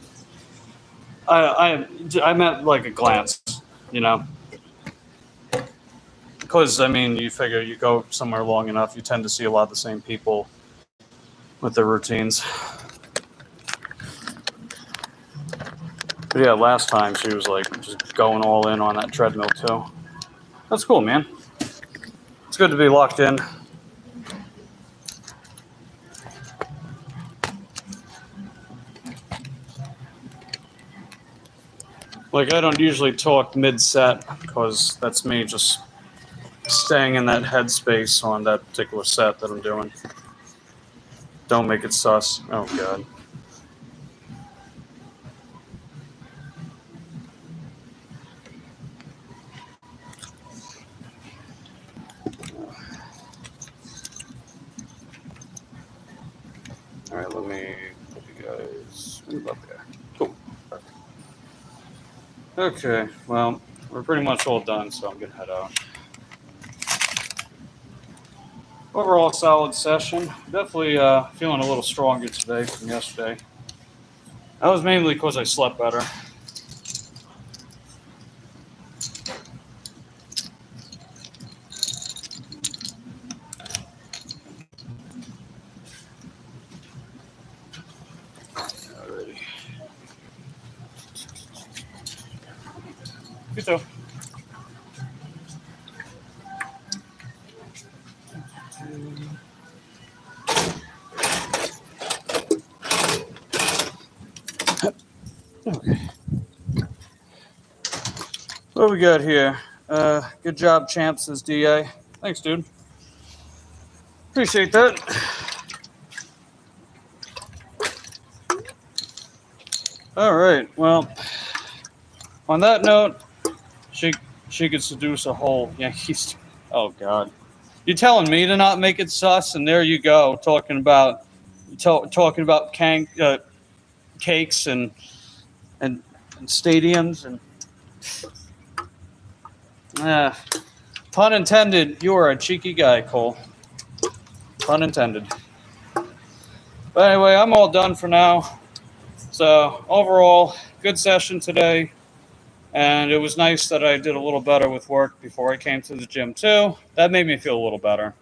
I meant like a glance, you know. Because, I mean, you figure you go somewhere long enough, you tend to see a lot of the same people with their routines. But yeah, last time she was like just going all in on that treadmill too. That's cool, man. It's good to be locked in. Like, I don't usually talk mid-set because that's me just staying in that headspace on that particular set that I'm doing. Don't make it sus. Oh, God. All right, let me put you guys up there. Cool. Perfect. Okay, well, we're pretty much all done, so I'm going to head out. Overall, solid session. Definitely feeling a little stronger today from yesterday. That was mainly because I slept better. Alrighty. You too. Okay. What we got here? Good job, champ, says DA. Thanks, dude. Appreciate that. All right. Well, on that note, she could seduce a whole Yankees. Oh God, you telling me to not make it sus? And there you go, talking about cakes and stadiums and pun intended. You are a cheeky guy, Cole. Pun intended. But anyway, I'm all done for now. So overall, good session today. And it was nice that I did a little better with work before I came to the gym too. That made me feel a little better.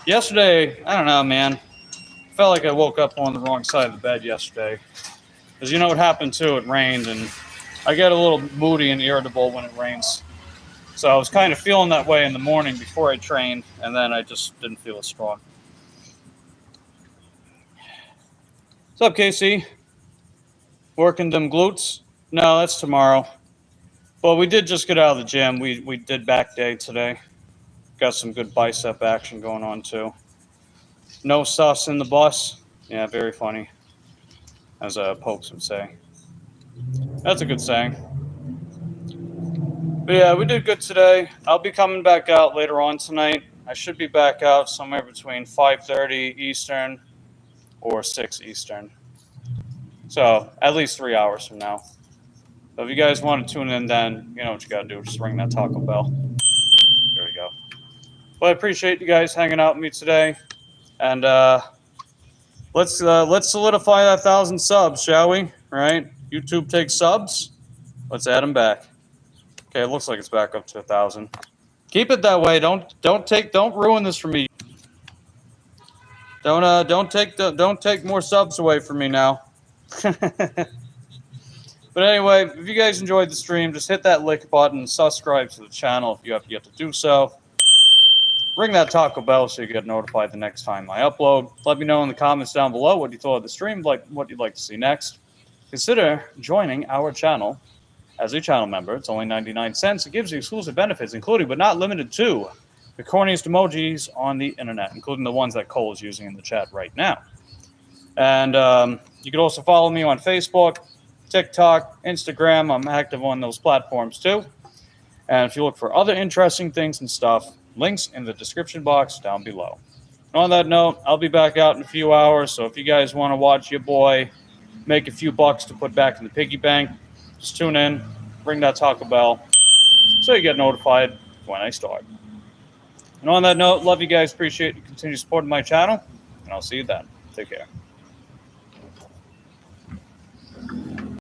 Yesterday, I don't know, man. Felt like I woke up on the wrong side of the bed yesterday. Because you know what happened too? It rained, and I get a little moody and irritable when it rains. So I was kind of feeling that way in the morning before I trained, and then I just didn't feel as strong. What's up, KC? Working them glutes? No, that's tomorrow. Well, we did just get out of the gym. We did back day today. Got some good bicep action going on too. No sus in the bus. Yeah, very funny, as Popes would say. That's a good saying. But yeah, we did good today. I'll be coming back out later on tonight. I should be back out somewhere between 5:30 Eastern or 6 Eastern. So at least 3 hours from now. So if you guys want to tune in, then you know what you got to do. Just ring that Taco Bell. There we go. Well, I appreciate you guys hanging out with me today. And let's solidify that 1,000 subs, shall we? Right? YouTube takes subs. Let's add them back. Okay, it looks like it's back up to 1,000. Keep it that way. Don't ruin this for me. Don't take more subs away from me now. But anyway, if you guys enjoyed the stream, just hit that like button, subscribe to the channel if you have yet to do so. Ring that Taco Bell so you get notified the next time I upload. Let me know in the comments down below what you thought of the stream, like what you'd like to see next. Consider joining our channel as a channel member. It's only 99 cents. It gives you exclusive benefits, including but not limited to the corniest emojis on the internet, including the ones that Cole is using in the chat right now. And you can also follow me on Facebook. TikTok, Instagram. I'm active on those platforms too. And if you look for other interesting things and stuff, links in the description box down below. And on that note, I'll be back out in a few hours. So if you guys want to watch your boy make a few bucks to put back in the piggy bank, just tune in, ring that Taco Bell, so you get notified when I start. And on that note, love you guys. Appreciate your continued support of my channel. And I'll see you then. Take care.